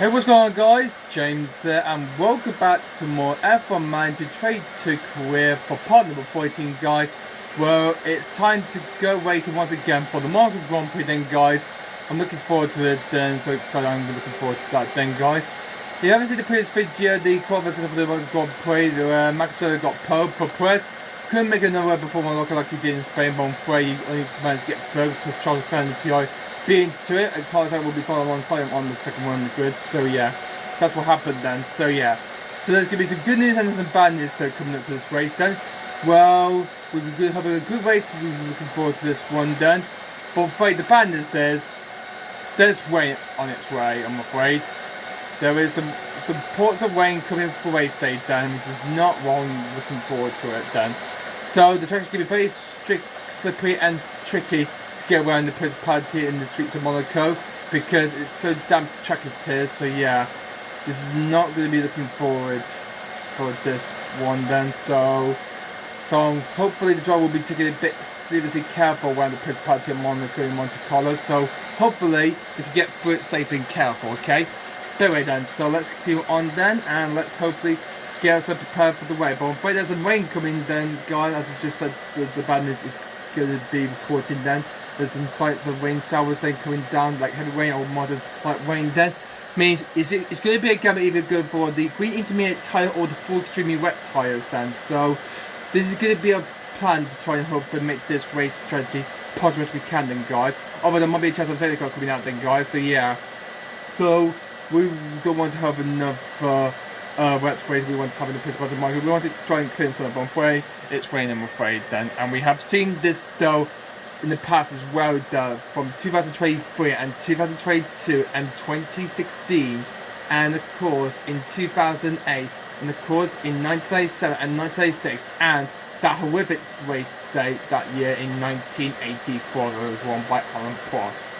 Hey, what's going on, guys? James here, and welcome back to more F1 Manager Trade 2 career for part number 14, guys. Well, it's time to go racing once again for the Monaco Grand Prix then, guys. I'm looking forward to it then, so excited. I'm looking forward to that then, guys. If you haven't seen the previous video, the qualifiers for the Monaco Grand Prix, Max got pole for press. Couldn't make another performance like he did in Spain, but I'm afraid he only managed to get third because Charles Fernandez being to it, and Carlos will be following alongside him on the second one on the grid. So yeah, that's what happened then. So yeah, so there's going to be some good news and some bad news coming up to this race then. Well, we're going to have a good race. We're looking forward to this one then. But I'm afraid the bad news is there's rain on its way. I'm afraid there is some ports of rain coming for race day then, which is not wrong. Looking forward to it then. So the track's going to be very strict, slippery and tricky to get around the principality in the streets of Monaco because it's so damn track as it is. So yeah, this is not going to be looking forward for this one then. So hopefully the driver will be taking a bit seriously careful around the principality of Monaco and Monte Carlo. So hopefully we can get through it safely and careful. Okay. Anyway then, so let's continue on then, and let's hopefully get ourselves prepared for the rain. But I'm afraid there's some rain coming then, guys. As I just said, the bad news is going to be reporting then. There's some sights of rain showers then coming down, like heavy rain or modern light rain then. Means it's going to be a game either good for the green intermediate tyre or the full extremely wet tyres then. So this is going to be a plan to try and hopefully make this race strategy possible as we can then, guys. Although there might be a chance of safety car coming out then, guys. So yeah. So we don't want to have enough wet race. We want to have in the principality of Monaco. We want to try and clean some up. I'm afraid it's raining, I'm afraid then. And we have seen this though in the past as well though, from 2023 and 2022 and 2016, and of course in 2008, and of course in 1997 and 1996, and that horrific race day that year in 1984 that was won by Alan Prost.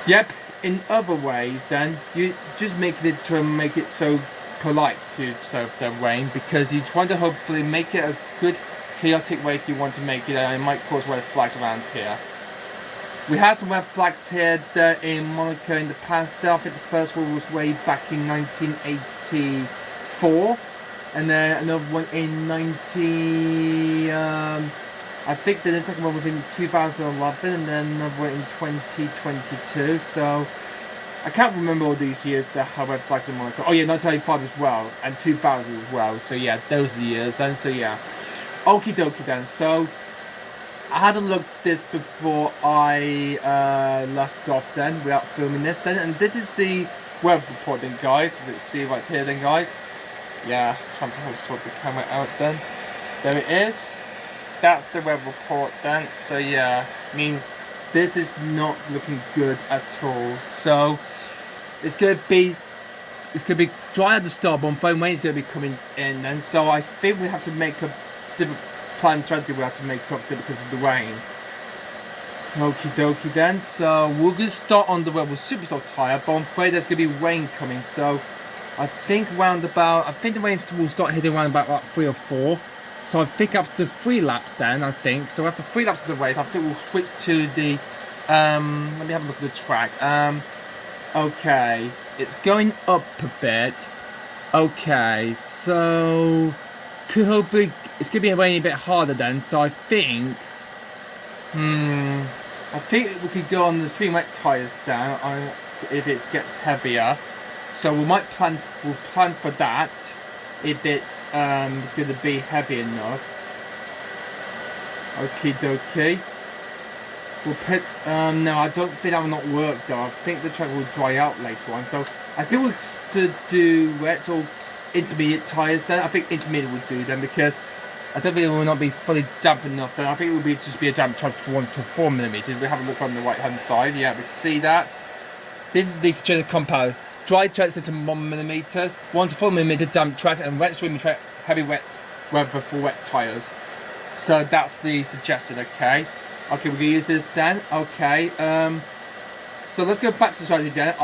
Yep. In other ways then, you just make it to make it so polite to serve the rain, because you're trying to hopefully make it a good chaotic race you want to make it, and it might cause red flags around here. We had some red flags here there in Monaco in the past. I think the first one was way back in 1984, and then another one in I think the second one was in 2011, and then another one in 2022. So I can't remember all these years that have red flags in Monaco. Oh yeah, 1985 as well, and 2000 as well. So yeah, those are the years then. So yeah, okie dokie then. So I had a look at this before I left off then, without filming this then, and this is the weather report then, guys. As you see right here then, guys. Yeah, trying to sort the camera out then. There it is. That's the weather report then. So yeah, means this is not looking good at all. So it's gonna be dry at the start, but rain is gonna be coming in then. So I think we have to make a different plan strategy. We have to make up because of the rain. Okie dokie then. So we're gonna start on the Rebel Super Soft tyre, but I'm afraid there's gonna be rain coming. So I think the rain will start hitting around about 3 or 4. So I think after 3 laps then, I think. So after 3 laps of the race, I think we'll switch to the, let me have a look at the track. Okay, it's going up a bit. Okay, so hopefully it's going to be raining a bit harder then. So I think, I think we could go on the extreme wet tyres down if it gets heavier. So we'll plan for that. If it's going to be heavy enough. Okie dokie. We'll put, no, I don't think that will not work though. I think the track will dry out later on. So I think we'll do wet or intermediate tyres then. I think intermediate will do then, because I don't think it will not be fully damp enough then. I think it will just be a damp track to 1 to 4 millimeters. We have a look on the right hand side. Yeah, we can see that. This is the suggested compound. Dry tracks to 1 millimeter, 1 to 4 millimeter damp track, and wet streaming track, heavy wet weather for wet tyres. So that's the suggested. Okay, we're gonna use this then. Okay, so let's go back to the strategy then.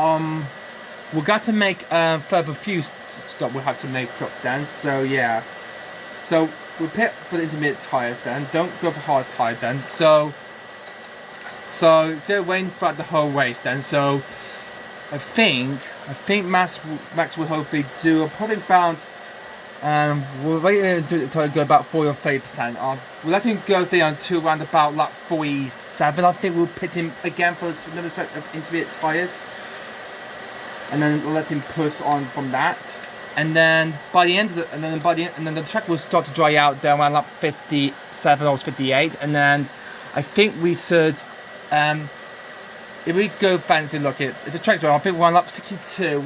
We've got to make further few stop. We'll have to make up then. So yeah, so we'll pit for the intermediate tyres then. Don't go for hard tyre then. So it's going to rain throughout the whole race then. So I think I think Max will hopefully do a product bounce. We'll wait until go about 40 or 30%. We'll let him go say on to around about lap 47. I think we'll pit him again for another set of intermediate tyres, and then we'll let him push on from that. And then by the end of the track will start to dry out down around lap 57 or 58. And then I think we should, if we go fancy look at the track dry, I think we're on lap 62.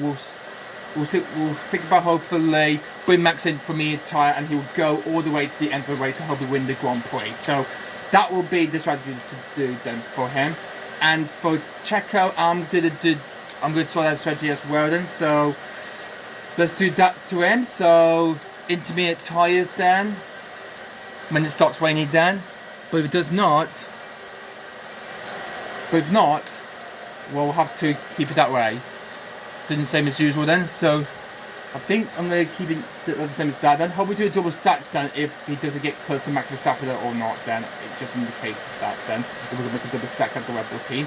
We'll think about hopefully bring Max in for me a tyre, and he will go all the way to the end of the race to hopefully win the Grand Prix. So that will be the strategy to do then for him. And for Checo, I'm gonna try that strategy as well then. So let's do that to him. So intermediate tyres then when it starts raining then. But if it does not, we'll have to keep it that way. Doing the same as usual then. So I think I'm going to keep it the same as that then. Hope we do a double stack then if he doesn't get close to Max Verstappen or not then. It just indicates that then. If we're going to make a double stack at the Red Bull team.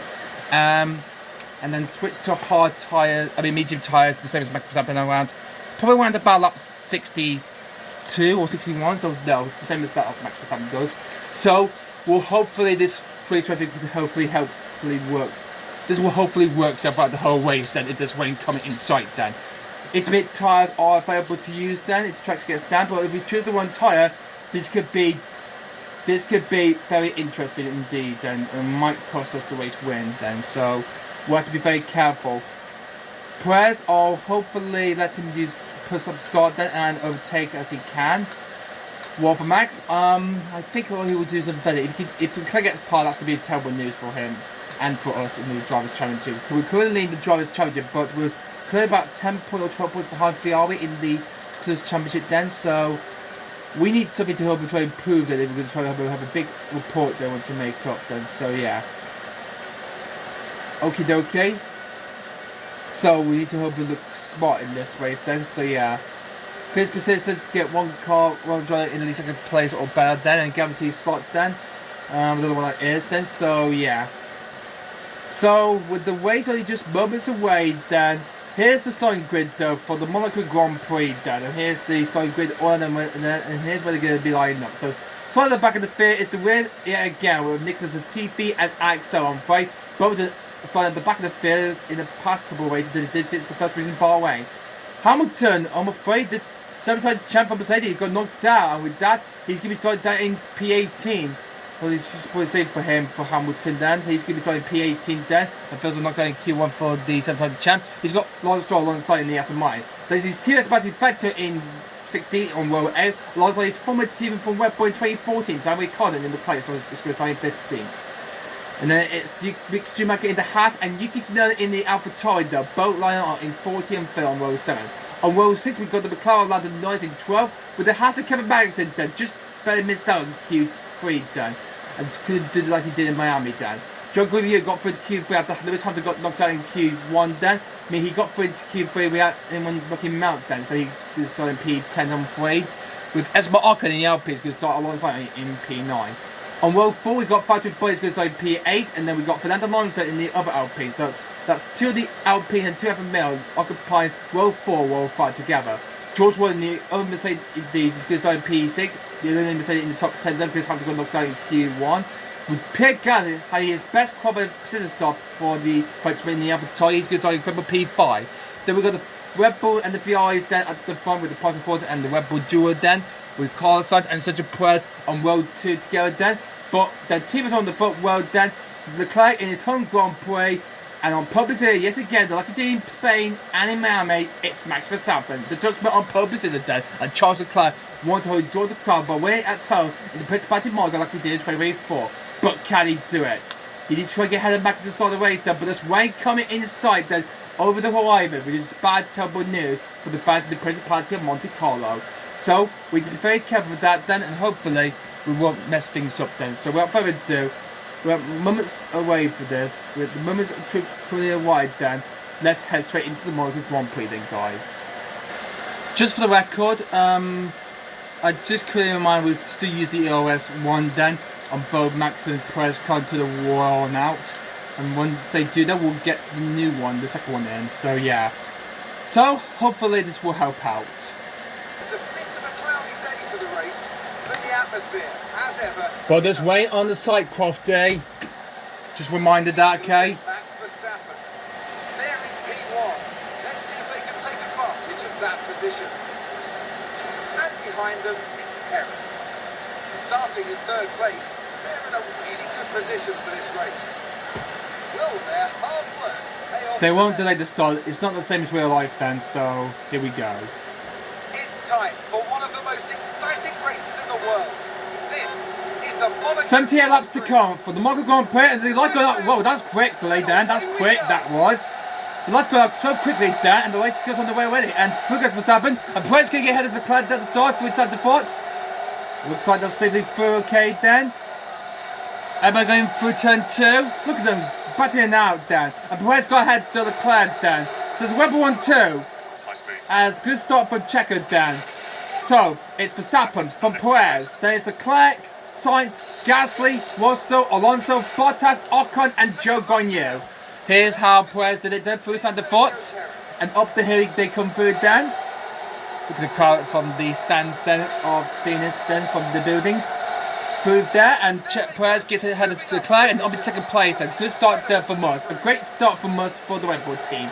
And then switch to hard tyres, medium tyres, the same as Max Verstappen around. Probably around about lap 62 or 61. So no, the same as that as Max Verstappen does. So we'll hopefully this race strategy could hopefully work. This will hopefully work throughout the whole race then if there's rain coming in sight then. Intermediate tyres are available to use then if the track gets down, but if we choose the wrong tyre, this could be very interesting indeed then, and might cost us the race win then, so we'll have to be very careful. Perez, I'll hopefully let him use push up start then and overtake as he can. Well, for Max, I think all he will do is something better. If he can get the part, that's going to be terrible news for him and for us in the Drivers' Championship. We're currently in the Drivers' Championship, but we're currently about 10 points or 12 points behind Ferrari in the Constructors' Championship then, so we need something to help try and improve that if we're going to try to have a big report they want to make up then, so yeah. Okie dokie. So we need to hopefully look smart in this race then, so yeah. First position, get one driver in the second place or better then, and guarantee a slot then. I don't know what that is then, so yeah. So with the race only just moments away then, here's the starting grid though for the Monaco Grand Prix then, and here's the starting grid on and here's where they're going to be lining up. So starting at the back of the field is the win yet again with Nicholas Latifi and Axel on fight. Both starting at the back of the field in the past couple of races, this is the first reason far away. Hamilton, I'm afraid that 7-time champ of Mercedes got knocked out, and with that he's going to be starting down in P18. Well, it's probably safe for him, for Hamilton then. He's going to be starting P18 then. And Phil's knocked down in Q1 for the 7-time champ. He's got Lawrence Stroll alongside in the SMI. There's his team Sebastian Vettel in 16 on row A. Alongside his former team from Red Bull in 2014, Dan Ricciardo in the place, so it's going to start in 15. And then it's Mick Schumacher in the Haas and Yuki Tsunoda in the AlphaTauri. They're both lining up in 40 and 5 on row 7. On row 6, we've got the McLaren Lando Norris in 12, with the Haas and Kevin Magnussen then just barely missed out in Q3 then. And could do like he did in Miami then. John Grenier got through to Q3 after Lewis Hamilton got knocked out in Q1 then. He got through to Q3 without anyone knocking him out then. So he's starting P10 on parade. With Esma Ocon in the Alpines going to start alongside in P9. On row 4 we got Patrick Boyes going to start in P8, and then we got Fernando Alonso in the other Alpine. So that's 2 of the Alpine and 2 other males occupying row 4, row 5 together. George Russell in the other Mercedes is going to start in P6. The other Mercedes in the top 10 then because Hamilton got knocked out in Q1. With Pierre Gasly had his best qualified position stop for the Frenchman in the AlphaTauri. He's going to start in incredible P5. Then we've got the Red Bull and the Ferraris then at the front with the Parsons Force and the Red Bull duo then. With Carlos Sainz and Sergio Perez on row 2 together then. But their team is on the front row then. Leclerc in his home Grand Prix. And on purpose here, yet again, like he did in Spain and in Miami, it's Max Verstappen. The judgment on purpose is dead, and Charles Leclerc wanted to enjoy the crowd by winning at home in the Principality of Monaco like he did in 2024. But can he do it? He needs to try to get headed back to the start of the race then, but there's rain coming in sight then over the horizon, which is bad, terrible news for the fans of the Principality of Monte Carlo. So we need to be very careful with that then, and hopefully we won't mess things up then. So without further ado, we're moments away for this. We're the moments clear wide then. Let's head straight into the Monaco Grand Prix then, guys. Just for the record, I just clear in mind we still use the EOS 1 then on both Max and Perez come to the wall and out. And once they do that, we'll get the new one, the second one in. So yeah. So hopefully this will help out. It's a bit of a cloudy day for the race, but the atmosphere, as ever. But there's rain on the Cycroft day. Just reminded that, okay? Max Verstappen. They're in P1. Let's see if they can take advantage of that position. And behind them, it's Perez. Starting in third place, they're in a really good position for this race. Will their hard work pay off? They won't delay the start. It's not the same as real life then, so here we go. It's time for one of the most exciting races in the world. This is the Monaco 78 laps to Grand come for the Monaco Grand Prix, and the lights go up. Whoa, that's quick, delay Dan. That's quick, that was. The lights go up so quickly, Dan, and the race goes on the way already. And through goes Verstappen, and Perez can get ahead of the crowd at the start, through inside the foot. Looks like they're safely through, okay, Dan. Everybody going through turn 2. Look at them, battling out, Dan. And Perez got ahead to the crowd, Dan. So it's Webber 1-2. As good start from Checo, Dan. So it's Verstappen from Perez. Then it's Leclerc, Sainz, Gasly, Russell, Alonso, Bottas, Ocon, and Joe Gagnon. Here's how Perez did it then, through inside the foot. And up the hill they come through, Dan. Look at the crowd from the stands then of seeing this then from the buildings. Through there, and Perez gets ahead of Leclerc and up in second place. A good start there for Mus. A great start for Mus for the Red Bull team.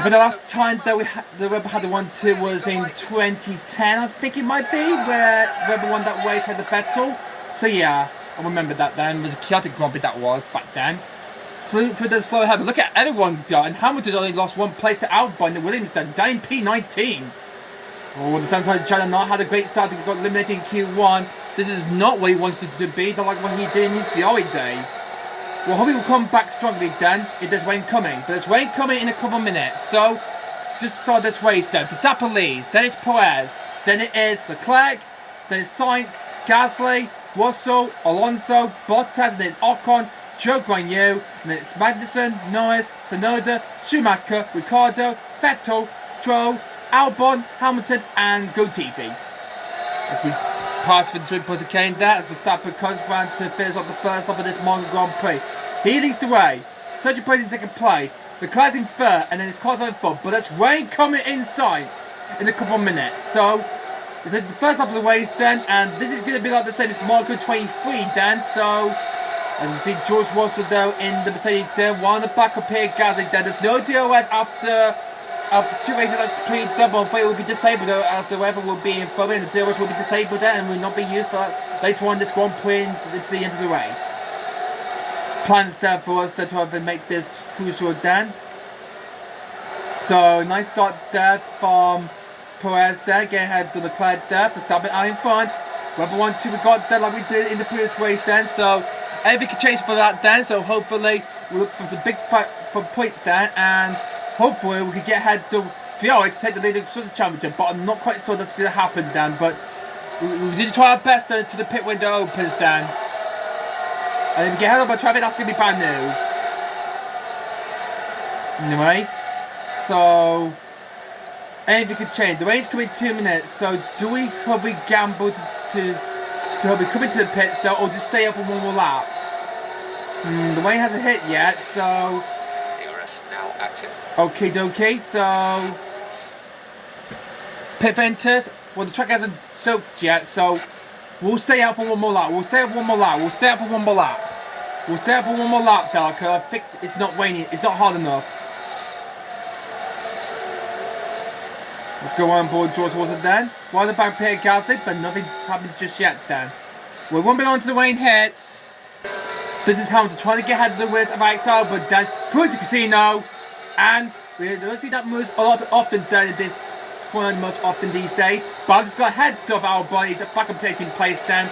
But the last time that the Red Bull had the 1-2 was in 2010, I think it might be, where Red Bull won that race, had the Vettel. So yeah, I remember that then. It was a chaotic Grand Prix that was back then. So for the slow ahead, but look at everyone go, and Hamilton's only lost one place to Albon and Williams then, down in P19. Oh, the same time China not had a great start, he got eliminated in Q1. This is not what he wanted to be, not like what he did in his Ferrari days. Well, hope he will come back strongly then, if there's rain coming. But there's rain coming in a couple of minutes, so let's just start this race then. Verstappen leads, then it's Perez, then it is Leclerc, then it's Sainz, Gasly, Russell, Alonso, Bottas, then it's Ocon, Joe Gagnon, and then it's Magnussen, Norris, Tsunoda, Schumacher, Ricciardo, Vettel, Stroll, Albon, Hamilton, and Latifi. As we pass for the sweep post again, that as Verstappen comes round to finish off the first lap of this Monaco Grand Prix. He leads the way. Sergio Perez in second place. Leclerc's in third, and then his car's on fourth. But there's rain coming in sight in a couple of minutes. So it's the first lap of the race then, and this is going to be like the same as Monaco 23 then. So as you see George Russell though in the Mercedes there, one on the back of Pierre Gasly there. There's no DOS after 2 races that's completely double. It will be disabled though, as the weather will be in further, and the DOS will be disabled there and will not be used for later on this Grand Prix into the end of the race. Plans there for us to try to make this crucial then. So nice start there from Perez there, get ahead to Leclerc there, Verstappen out in front. Rebel 1-2 we got there like we did in the previous race then, so everything can change for that then, so hopefully we'll look for some big fight for points then, and hopefully we can get ahead to Ferrari to take the lead of the championship, but I'm not quite sure that's going to happen then, but we did try our best then to the pit window opens then. And if we get held up by traffic, that's going to be bad news. Anyway, so anything could change. The rain's coming in 2 minutes, so do we probably gamble to probably come into the pits though, or just stay up for one more lap? The rain hasn't hit yet, so DRS now active. okie dokie, so pit enters. Well, the track hasn't soaked yet, so we'll stay out for one more lap. We'll stay out for one more lap. We'll stay out for one more lap. We'll stay out for one more lap, Darker. I think it's not raining. It's not hard enough. Let's go on board George Russell then. While the back Pierre Gasly, but nothing happened just yet then. We won't be on to the rain hits. This is Hamilton trying to get ahead of the wheels of Alex but then through the casino. And we don't see that moves a lot often done in this corner most often these days. But I've just got ahead of our bodies back up taking place then.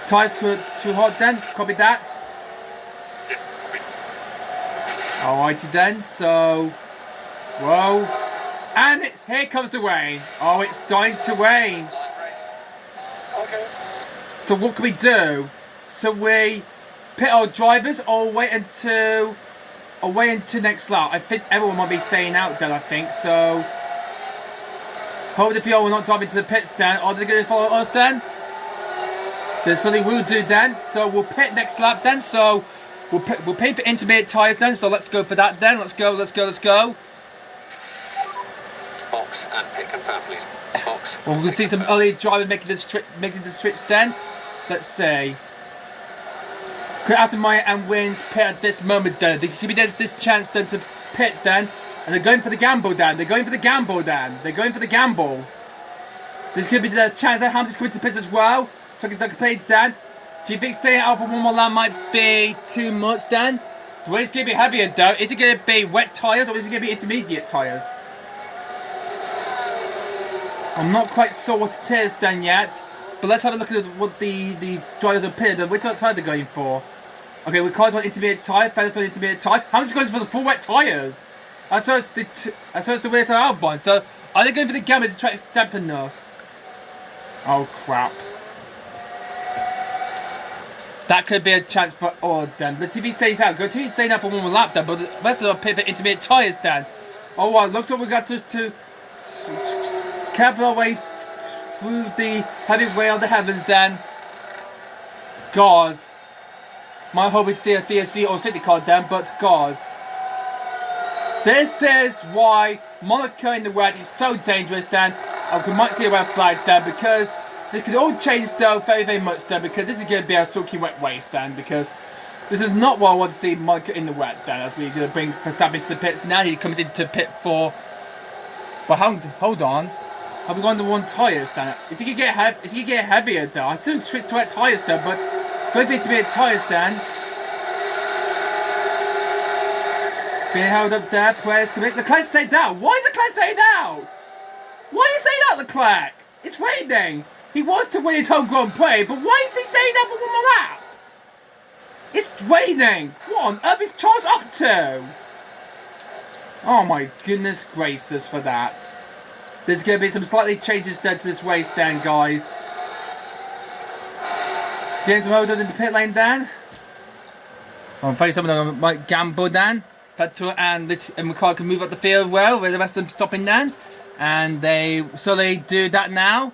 Tires too hot then, copy that. Alrighty then, so whoa. And here comes the rain. Oh, it's starting to rain. Okay. So what can we do? So we pit our drivers or wait until next lap? I think everyone might be staying out then, I think. So hope the people will not drive into the pits then. Are they going to follow us then? There's something we'll do then. So we'll pit next lap then. So We'll pay for intermediate tyres then, so let's go for that then. Let's go. Box and pit confirmed, please. Box. Well, we're going to see some early drivers making the switch then. Let's see. Could Aston Martin and Wins pit at this moment then. They could be there this chance then to pit then. And they're going for the gamble then. There's going for the gamble. There's going to be the chance that Hamilton's coming to pits as well. So I can play Dan. Do you think staying out for one more lap might be too much, Dan? The way it's going to be heavier though, is it going to be wet tyres or is it going to be intermediate tyres? I'm not quite sure what it is then yet. But let's have a look at what the drivers are pitted. Which tyre they're going for. Okay, with cars on intermediate tyre, Feathers on intermediate tyres. Hamilton's going for the full wet tyres. And so it's the way it's outbound. So are they going for the gamble to try to dampen enough? Oh crap. That could be a chance for all of them. The TV stays out. TV staying out for one more lap then, but the rest of them pivot intermediate tyres then. Oh wow, looks like we got to careful our way through the heavy way of the heavens then. Gauze. My hope to see a DSC or City card then, but gauze. This is why Monaco in the wet is so dangerous then. We might see a red flag then because this could all change though very much then because this is going to be a sulky wet race then because this is not what I want to see Monaco in the wet then as we're going to bring Verstappen into the pits. Now he comes into pit 4. But hold on. Have we gone to one tyres then? Is he going to get heavier though? I still switch to wet tyres then but going for intermediate tyres then. Being held up there, Perez can make Leclerc stay down. Why is Leclerc staying out? Why are you staying out, Leclerc? It's raining. He wants to win his home Grand Prix, but why is he staying out for one more lap? It's raining. What on earth is Charles up to? Oh my goodness gracious for that. There's going to be some slightly changes then to this race then, guys. James Moldon in the pit lane then. I'm afraid someone might gamble then. Vettel and McCall can move up the field well, with the rest of them stopping then. And they do that now.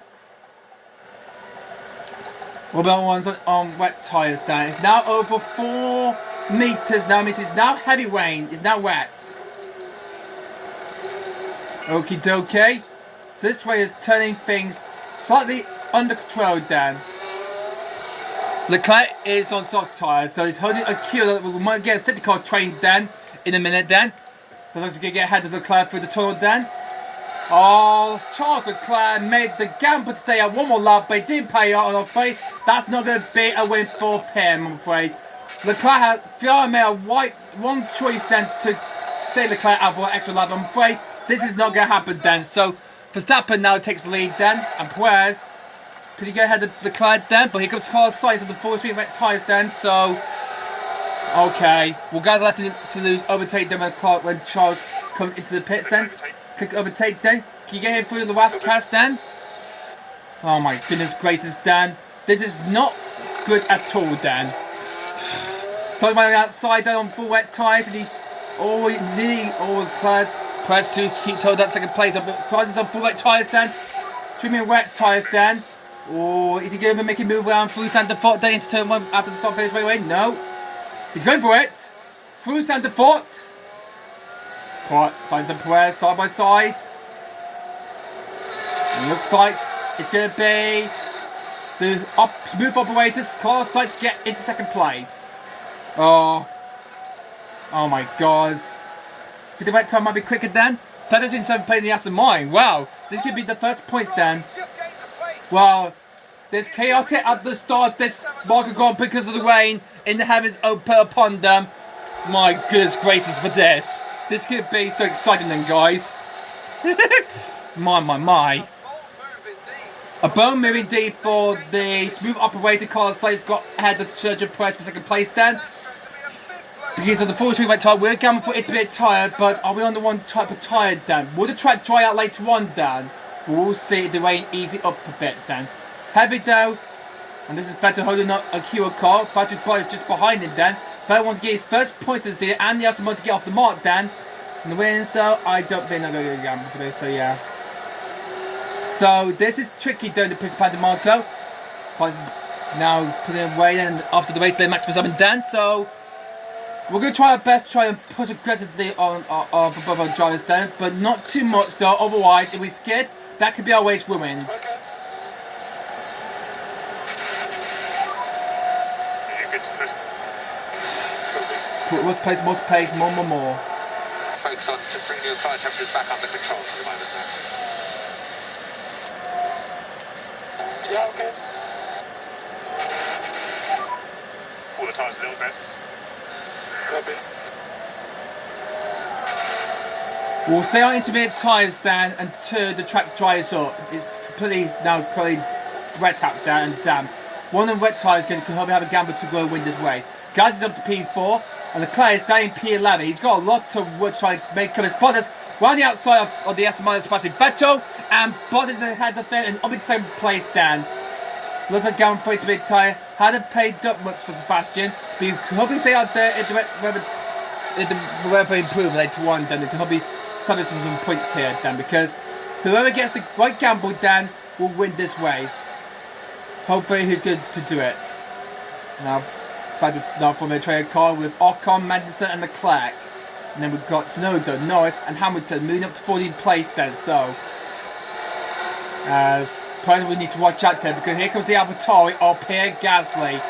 What about ones on wet tyres then? It's now over 4 meters now. It's now heavy rain. It's now wet. Okie dokie. So this way is turning things slightly under control then. Leclerc is on soft tyres, so he's holding a cue that we might get a safety car train then in a minute then. So he's going to get ahead of Leclerc through the tunnel then. Oh, Charles Leclerc made the gamble to stay out one more lap, but he didn't pay out, I'm afraid. That's not going to be a win for him, I'm afraid. Leclerc had made a wrong choice then to stay Leclerc out for an extra lap. I'm afraid this is not going to happen then. So Verstappen now takes the lead then, and Perez, could he get ahead of Leclerc then? But here comes Carlos Sainz of the 4-3 wet tyres then, so okay. We'll gather that to lose, overtake them when Charles comes into the pits then. Quick overtake then. Can you get him through the last cast then? Oh my goodness gracious, Dan. This is not good at all, Dan. So he's outside then on full wet tyres, and he Perez to keep hold that second place. So he's on full wet tyres then. Streaming wet tyres then. Or is he going to make him move around through Santa Fort then into turn 1 after the stop finish straightaway? No. He's going for it. Through Santa Fort. Sainz and Perez side by side. It looks like it's going to be the smooth operators Carlos Sainz to get into second place. Oh my god. For the wet time might be quicker then. Feathers in 7th place in the Aston Martin. Wow, this could be the first points then. Well, there's chaotic at the start of this Monaco Grand Prix because of the rain in the heavens open upon them. My goodness gracious for this. This could be so exciting then, guys. my. A bone move indeed for the smooth operator. Carlos Sainz got ahead of Sergio Perez for second place then. Because of the 4-3 wet tyre, we're going for intermediate tyre, but are we on the one type of tyre then? Will the track dry out later on then? We'll see the rain easy up a bit then. Heavy though, and this is Vettel holding up a Kia car. Patrick Bottas just behind him then. Vettel wants to get his first points this year, and he also wants to get off the mark then. And the wins though, I don't think they're going to gamble for this, so yeah. So this is tricky during the Principality of Monaco. Sainz is now putting away and after the race they Max Verstappen then, so We're going to try our best to try and push aggressively on above our drivers then, but not too much though, otherwise if we're scared, that could be our race ruined. Okay. You're good to push. Put most pace, more. Focus on to bring your tyre temperatures back under control for the moment, Max. Yeah, okay. Pull the tyres a little bit. Copy. We'll stay on intermediate tyres Dan until the track dries up. It's completely wet out there and damp. One of the wet tyres can help me have a gamble to go win this race. Gaz is up to P4 and Leclerc is down in P11. He's got a lot of work to try to make up his Bottas. We're on the outside of the Aston Martin passing Vettel and Bottas is ahead of them and up in the same place Dan. Looks like going for intermediate tyre. Hadn't paid up much for Sebastian, but you can probably stay out there if the weather improves later on then. It can probably submit some points here Dan, because whoever gets the right gamble Dan will win this race. Hopefully who's good to do it. Now from the trade car with Ocon, Magnussen and Leclerc. And then we've got Tsunoda, Norris and Hamilton moving up to 14th place then. So as probably we need to watch out there, because here comes the AlphaTauri of Pierre Gasly.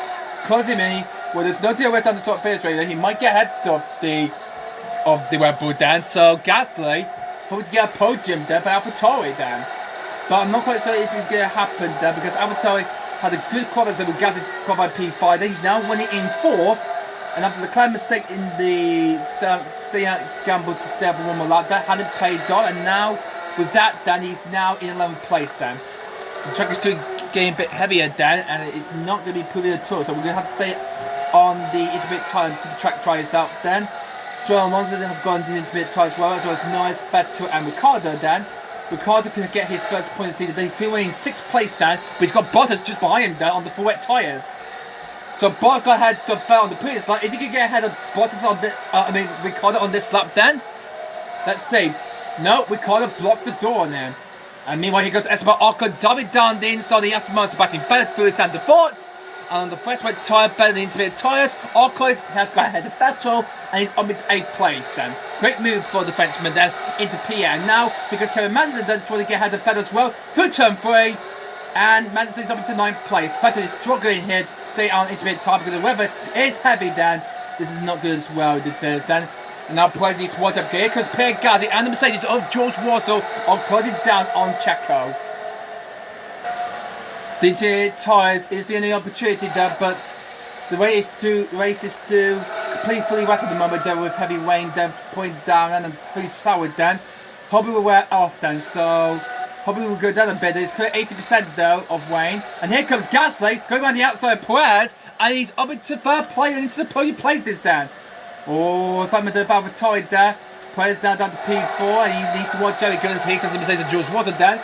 Causing me, well there's no deal with on the start finish rate, he might get ahead of the Red Bull Dan. So Gasly hoping to get a podium there for AlphaTauri Dan. But I'm not quite sure if it's going to happen there, because AlphaTauri had a good qualifier with Gasly qualified P5. Then he's now winning in 4th. And after the clear mistake in the gamble to stay up for one more lap, that hadn't paid off. And now with that Dan, he's now in 11th place Dan. The track is still getting a bit heavier Dan, and it's not going to be proving at all. So we're going to have to stay on the intermediate tyre until the track dries out then. Stroll and Alonso have gone to the intermediate tyre as well, as Norris, Vettel and Ricciardo Dan. Ricciardo can get his first point of the season. He's been winning 6th place Dan, but he's got Bottas just behind him Dan on the full wet tyres. So Bottas got ahead of Vettel on the previous lap. Is he going to get ahead of Bottas on the, Ricciardo on this lap then? Let's see. No, Ricciardo blocks the door on him. And meanwhile here goes Esteban Ocon diving down the inside of the Aston Martin Sebastian Vettel through his under foot. And on the first wet tyre, better than the intermediate tyres, Ocon has got ahead of Vettel and he's up into 8th place then. Great move for the Frenchman then into P8. And now, because Kevin Magnussen does try to get ahead of Vettel as well, through turn 3. And Magnussen is up into 9th place. Vettel is struggling here to stay on intermediate tyre because the weather is heavy then. This is not good as well, this is then. And now Perez needs to watch up here because Pierre Gasly and the Mercedes of George Russell are closing down on Checo. The intermediate tyres is the only opportunity there, but the race is still completely wet at the moment there with heavy rain then pouring down and it's pretty sour then. Hopefully we'll wear off then, so hopefully we'll go down a bit. There's clear 80% though of rain. And here comes Gasly going around the outside of Perez and he's up into 3rd place and into the podium places then. Oh, something to the AlphaTauri there. Perez now down to P4 and he needs to watch out here because the Mercedes George wasn't there.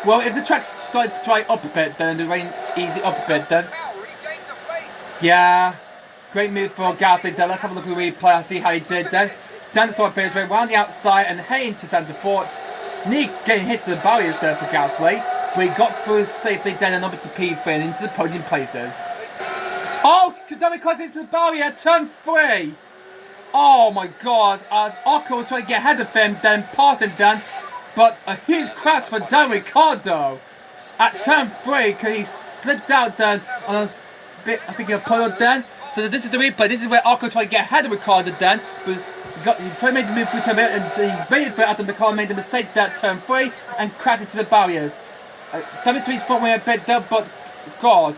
Well, if the track's started to dry up a bit then, the rain easy up a bit then. Yeah, great move for Gasly there. Let's have a look at the replay and see how he did then. Down the start finish, round the outside and heading to centre fort. Nearly getting hit to the barriers there for Gasly, but he got through safely then and up to P3 and into the podium places. Oh, very close into the barrier, turn 3. Oh my god, as Ocon was trying to get ahead of him, then pass him down. But a huge crash for Dan Ricciardo at turn 3 because he slipped out then on a bit, I think, a puddle then. So this is the replay. This is where Ocon tried to get ahead of Ricciardo then. But he tried to make the move through turn 3 and he waited for it after Ricciardo made the mistake there at turn 3 and crashed into the barriers. Damage to his front wing a bit there, but god,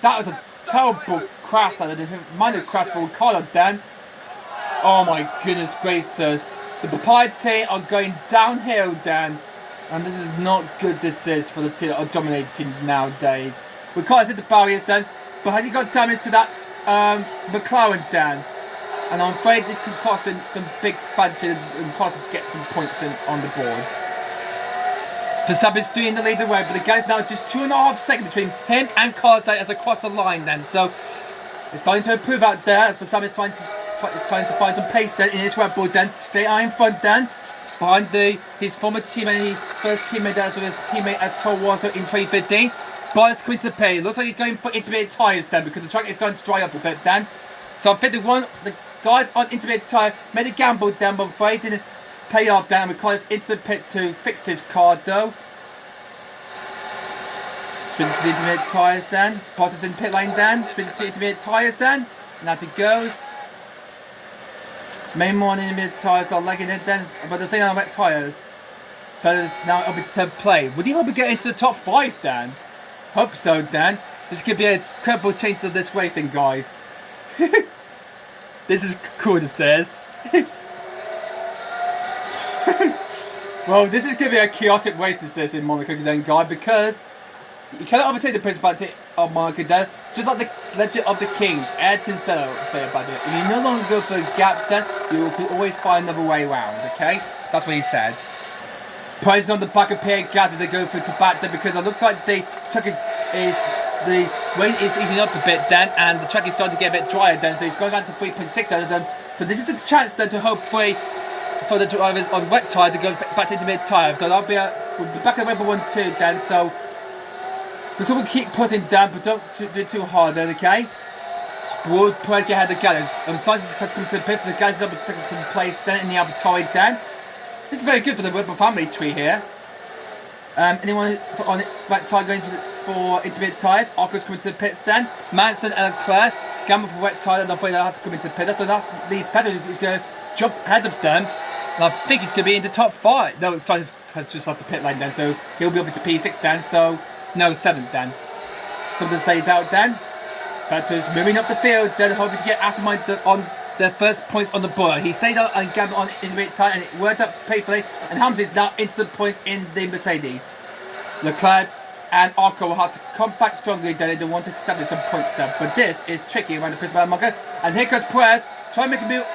that was a terrible crash. A minor crash for Ricciardo then. Oh my goodness gracious. The Papaya team are going downhill then. And this is not good, this is, for the team that are dominating nowadays. Ricciardo's hit the barriers then. But has he got damage to that McLaren then? And I'm afraid this could cost him some big fancy and cost him to get some points on the board. Verstappen's still in the lead away, but the gap's now just 2.5 seconds between him and Carlos as they cross the line then. So it's starting to improve out there as Verstappen's trying to find some pace then in his Red Bull then to stay out in front then. Behind his former teammate and his first teammate as well as teammate at Toro Rosso in 2015. Bottas coming to pay. Looks like he's going for intermediate tyres then because the track is starting to dry up a bit then. So I think the guys on intermediate tyre made a gamble then, but afraid didn't pay off then. Requires into the pit to fix his car though. Switching to the intermediate tyres then. Bottas in pit lane then. Switching to the intermediate tyres then. And out it goes. Main one intermediate tyres are lagging it then, but they're saying on wet tyres. So it's now up into third play. Would you hope we get into the top 5 then? Hope so then. This could be a incredible change to this race then, guys. This is cool, it says. Well, this is going to be a chaotic race, this is in Monaco then, guys, because you cannot overtake the principality of Monaco then, just like the Legend of the King, Ayrton Senna say about it. If you no longer go for a gap then, you will always find another way around, okay? That's what he said. Prices on the back of Pierre Gasly, they go through to back then because it looks like the truck is the rain is easing up a bit then, and the track is starting to get a bit drier then, so he's going down to 3.6 out of them. So this is the chance then to hopefully for the drivers on wet tyre to go back to mid tyre. So that'll be we'll be back at Red Bull 1-2 then. So we'll keep pushing down, but don't do it too hard then, okay? We'll try to get ahead of Gallon. Sainz has come to the pits, so the guy's up in second place then in the AlphaTauri then. This is very good for the Red Bull family tree here. Anyone on wet tyre going for intermediate tyres? Arco's coming to the pits then. Manson and Leclerc gamble for wet tyre, and they'll have to come into the pit. So that's the Vettel is going to jump ahead of them. And I think he's going to be in the top 5. No, Sainz has just left the pit lane then, so he'll be up into P6 then. So, no, 7th then. Something to say about then. Vettel's moving up the field, then hoping to get Aston Martin on their first points on the board. He stayed out and gambled on intermediate tyre, and it worked out painfully. And Hamilton is now into the points in the Mercedes. Leclerc and Arco will have to come back strongly then. They want to establish some points there. But this is tricky around the principal marker. And here goes Perez, trying to make a move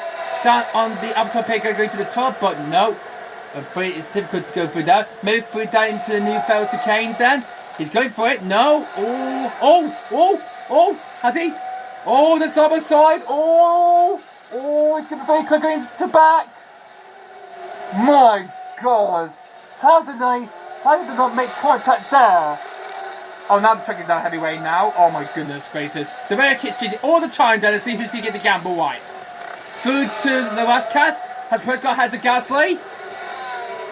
down on the AlphaTauri pit, going for the top, but no. I'm afraid it's difficult to go through that. Move through down into the new Ferrari chicane then. He's going for it. No. Oh. Has he? Oh, the side. Oh, it's going to be very quick going into the back. My God. How did they not make contact there? Oh, now the truck is now heavyweight now. Oh my goodness gracious. The rear kit's cheating all the time then to see who's going to get the gamble right. Through to the last cast. Has Perez got ahead of Gasly?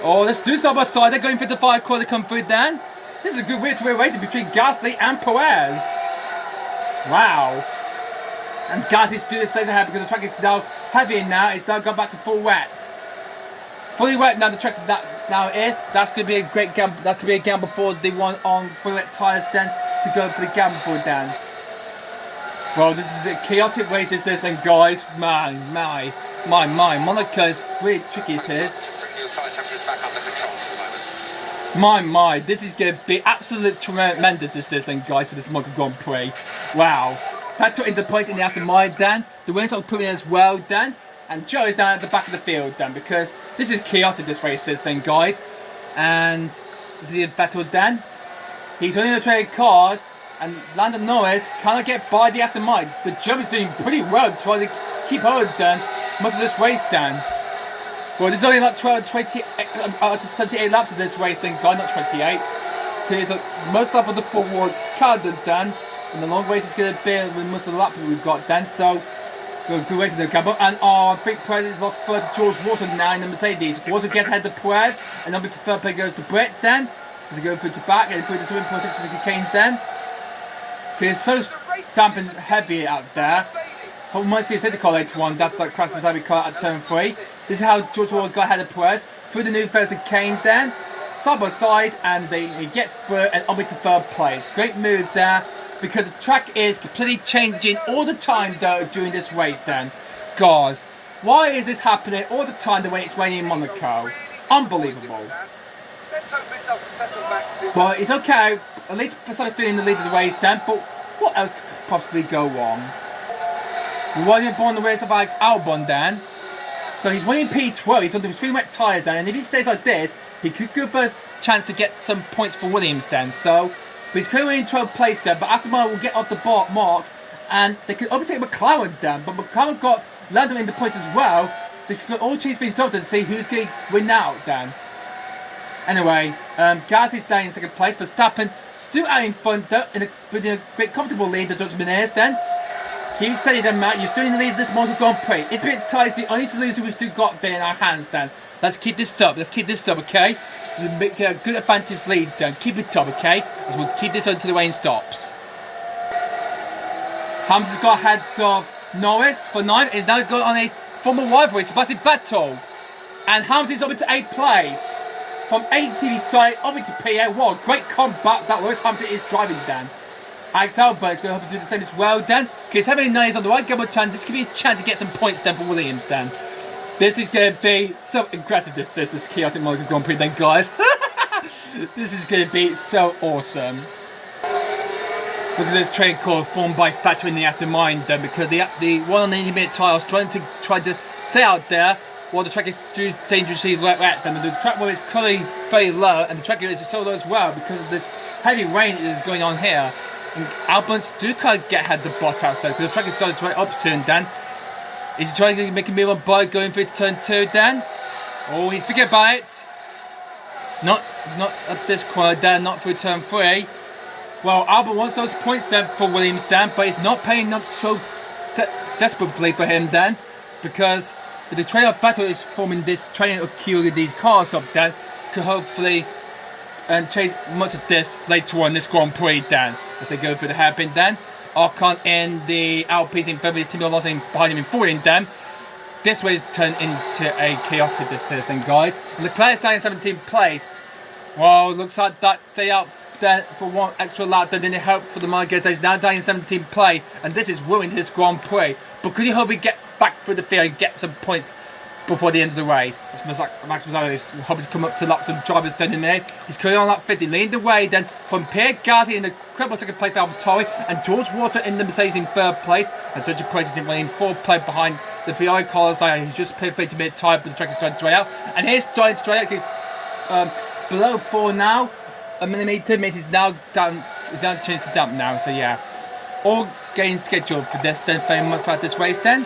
Oh, let's do side by side. They're going for the 5 corner to come through then. This is a good rear-to-rear racing between Gasly and Perez. Wow. And Gasly still stays ahead because the track is now heavier now. It's now gone back to full wet. Fully wet now. The track that now is. That's going to be a great gamble. That could be a gamble for the one on fully wet tyres then to go for the gamble then. Well, this is a chaotic race this is, and guys, my, Monaco's really tricky it is. My, this is going to be absolute tremendous this is, then guys, for this Monaco Grand Prix. Wow. Vettel into place in the Aston Martin then. The winners are putting as well then. And Joe is down at the back of the field then, because this is chaotic this race is then, guys. And this is Vettel then. He's only in the trade cars. And Lando Norris cannot get by the Aston Martin. The German's doing pretty well trying to keep hold then most of this race then. Well, there's only like 78 laps of this race then, guy, not 28. There's most lap of the forward car then. And the long race is going to be with most of the laps we've got then. So, good race in the campo. And I think Perez has lost third to George Russell now in the Mercedes. Russell gets ahead of Perez. And then to third place goes to Brett then. As he goes through to back and through to 7.6 to the Kane then. It's so damp and heavy out there. I might see a safety car later on. That's like crash the car at turn 3. This is how George Russell got ahead of Perez. Through the new Ferrari Kane then. Side by side, and he gets through and on to third place. Great move there, because the track is completely changing all the time though during this race then. Guys, why is this happening all the time the way it's raining in Monaco? Unbelievable. Well, it's okay. At least Verstappen's still in the lead of the race then, but what else could possibly go wrong? We're running upon the race of Alex Albon then. So he's running P12, he's on the extreme wet tyres then, and if he stays like this, he could go for a chance to get some points for Williams then. So, but he's currently in 12th place then, but Aston Martin will get off the mark, and they could overtake McLaren then, but McLaren got Lando in the points as well. This could all change things up to see who's going to win out then. Anyway, Gasly's down in 2nd place, Verstappen still out in front though, with a great comfortable lead, the Dutchman is then. Keep steady then, Matt. You're still in the lead of this Monaco Grand Prix. It's a bit tight. It's the only solution we've still got there in our hands, Dan. Let's keep this up. Let's keep this up, okay? We'll make a good advantage lead, Dan. Keep it up, okay? As we'll keep this until the rain stops. Hamilton's got ahead of Norris for 9. He's now got on a former rivalry, Sebastian Vettel. And Hamilton's up into 8th place. From 18th, he started up into P8. What a great combat that Lewis Hamilton is driving, Dan. Alex Albert is going to have to do the same as well, Dan. Because having 9 is on the right gamble turn, this could be a chance to get some points, then, for Williams, Dan. This is going to be so aggressive, this chaotic Monaco Grand Prix, then, guys. This is going to be so awesome. Look at this train core formed by Thatcher in the Aston Martin, then, because the one on the intermediate tyres trying to stay out there while the track is dangerously wet. Then the track is currently very low, and the track is so low as well because of this heavy rain that is going on here. And Albon's do kind of get ahead of the Bottas though, because the track is starting to dry up soon, Dan. Is he trying to make a move on by going through to turn 2, Dan? Oh, he's thinking about it. Not at this corner, Dan, not through turn 3. Well, Albon wants those points, Dan, for Williams, Dan, but it's not paying up so desperately for him, Dan, because the train of battle is forming this train of queuing these cars up, Dan, could hopefully chase much of this later on this Grand Prix, Dan. If they go through the hairpin, Dan. Ocon in the Alpines in Beverly's team Alonso behind him in 14, Dan. This way is turned into a chaotic decision, guys. And Leclerc's down in 17th place. Well, looks like that stay out there for one extra lap that didn't help for the Marquez. He's now down in 17th place, and this is ruined his Grand Prix. But could he hope he get back through the field and get some points before the end of the race? It's like Max Verstappen is hoping to come up to laps of drivers down in there. He's currently on lap 50, leading the way then from Pierre Gasly in the incredible second place for AlphaTauri, and George Russell in the Mercedes in 3rd place, and Sergio Perez is in 4th place behind the Ferrari Carlos Sainz, who's just paid 50 minute time, but the track is starting to dry out. And here's starting to dry out because below 4 now. A millimeter means it's now down. It's now changed to damp now. So yeah, all getting scheduled for this. Then very much like this race. Then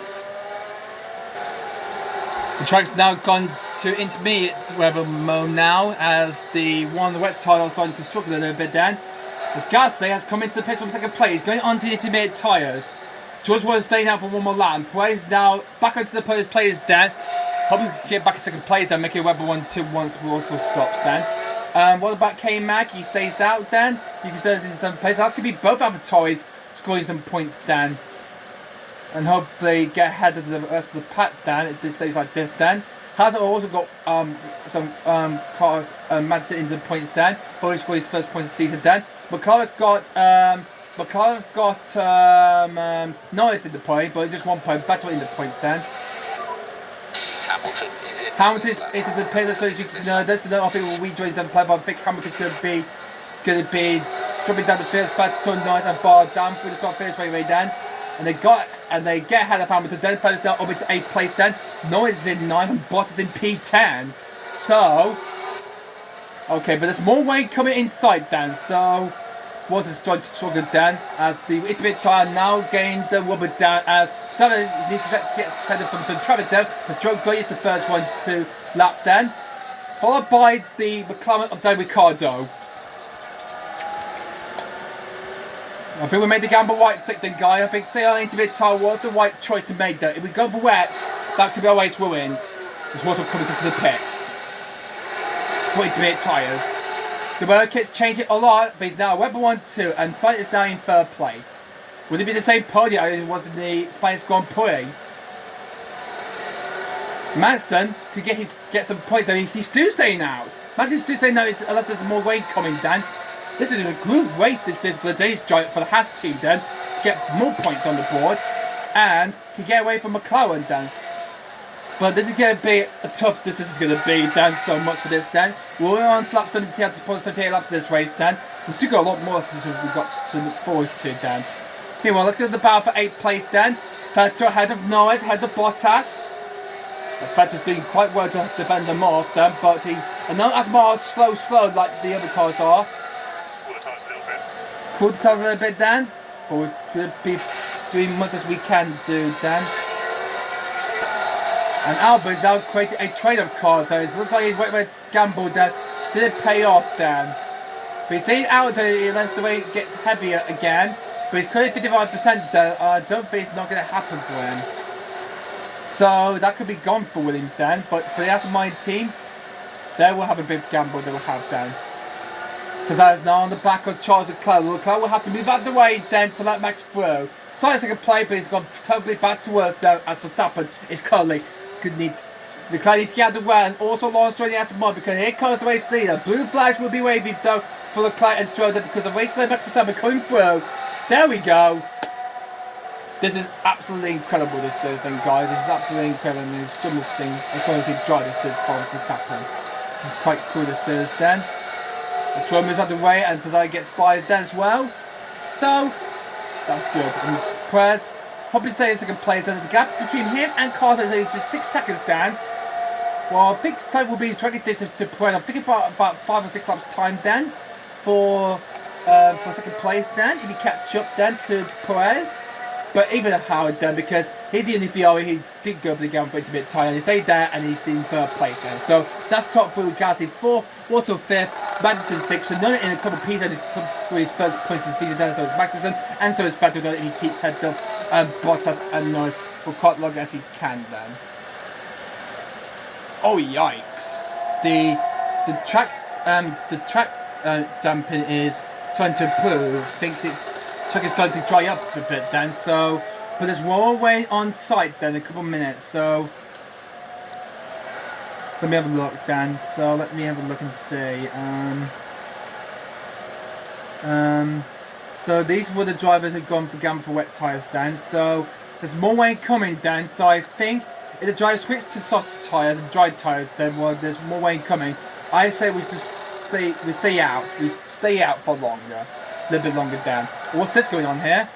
the track's now gone to intermediate weather mode now, as the wet tyre is starting to struggle a little bit. Then as Gasly has come into the pits from 2nd place, going on to the intermediate tyres. George was staying out for one more lap. Perez now back onto the podium players. Then hoping to get back in 2nd place. Then making Webber 1-2 once Russell stops. Then. What about K-Mag? He stays out, Dan. You can stay in 7th place. That could be both AlphaTauris scoring some points, Dan. And hopefully get ahead of the rest of the pack, Dan, if this stays like this, Dan. Has also got some cars, Madison into the points, Dan. Already scored his first points of the season, Dan. McLaren got Norris in the point, but just 1 point. Vettel in the points, Dan. Hamilton is into the pit, so as you can know, there's no people will rejoin 7th place, but I think Hamilton's going to be dropping down the first Vettel, Norris and Bar down through the start finish right down. And they get ahead of Hamilton. Then Vettel's now up into 8th place. Then Norris is in 9th and Bottas in P10. So okay, but there's more weight coming inside, Dan. So Bottas is trying to struggle, Dan, as the intermediate tyre now gains the rubber down, as Salah needs to get headed from some traffic down, as Joe Gray is the first one to lap, Dan, followed by the McLaren of Dan Ricciardo. I think we made the gamble white stick then, guy. I think stay on the intermediate tyre was the right choice to make, though. If we go for wet, that could be our race ruined. As Russell comes into the pits for intermediate tyres. The weather kit's changed it a lot, but he's now Webber 1-2, and Sainz is now in 3rd place. Would it be the same podium as it was in the Spanish Grand Prix? Madison could get some points, and he's still staying out. Madison's still staying out unless there's more rain coming, Dan. This is a good race this is for the Danish giant, for the Haas team, Dan, to get more points on the board, and can get away from McLaren, Dan. But this is going to be a tough, this is going to be, Dan, so much for this, Dan. We're on to lap 17 out of 78 laps of this race, Dan. We've still got a lot more we've got to look forward to, Dan. Meanwhile, let's go to the battle for 8th place, Dan. Vettel ahead of Norris, ahead of Bottas. As Vettel's doing quite well to defend them off, Dan, but and not as more slow like the other cars are. Cool the tires a little bit, Dan. But we're going to be doing much as we can do, Dan. And Albert's now created a trade-off card, though. It looks like he's waiting for a gamble, Dan. Did it pay off, Dan? But he's staying out until unless the weight gets heavier again. But he's currently 55% though. I don't think it's not going to happen for him. So that could be gone for Williams then. But for the Aston Martin team, they will have a big gamble they will have then. Because that is now on the back of Charles Leclerc. Leclerc will have to move out of the way then to let Max through. Sainz can play, but he's gone totally back to earth though. As Verstappen is currently could need. Leclerc needs to get out of the way, and also Lawrence joining the Aston Martin because here comes the race leader. Blue flags will be waving though for Leclerc and Stroll because the race leader Max Verstappen coming through. There we go. This is absolutely incredible. This is then, guys. This is absolutely incredible. It's going to see dry. This is from Verstappen. This is quite cool. This is then. The Stroll moves out of the way, and Verstappen gets by then as well. So that's good. And Perez, hope you say second place. Then the gap between him and Carter is just 6 seconds down. Well, big time will be tracking distance to Perez. I'm thinking about 5 or 6 laps time then for second place then if he catch up then to Perez. But even Howard then, because he did in the Ferrari, he did go for the Grand Prix to bit tired, and he stayed there and he's in 3rd place then. So that's top 3 with Gasly 4, Water 5th, Madison 6th, so none in a couple of pieces and he's for his first points of the season then, so it's Magnussen and so is Vettel then if he keeps head up Bottas and Norris for quite long as he can then. Oh yikes. The track damping is trying to improve. I think it's track is starting to dry up a bit then, so but there's more rain on site then in a couple of minutes, so let me have a look then. So let me have a look and see. So these were the drivers who've gone for gamble for wet tyres then, so there's more rain coming then, so I think if the driver switch to soft tyres and dry tyres then well there's more rain coming. I say we just stay out for longer. A little bit longer down. What's this going on here?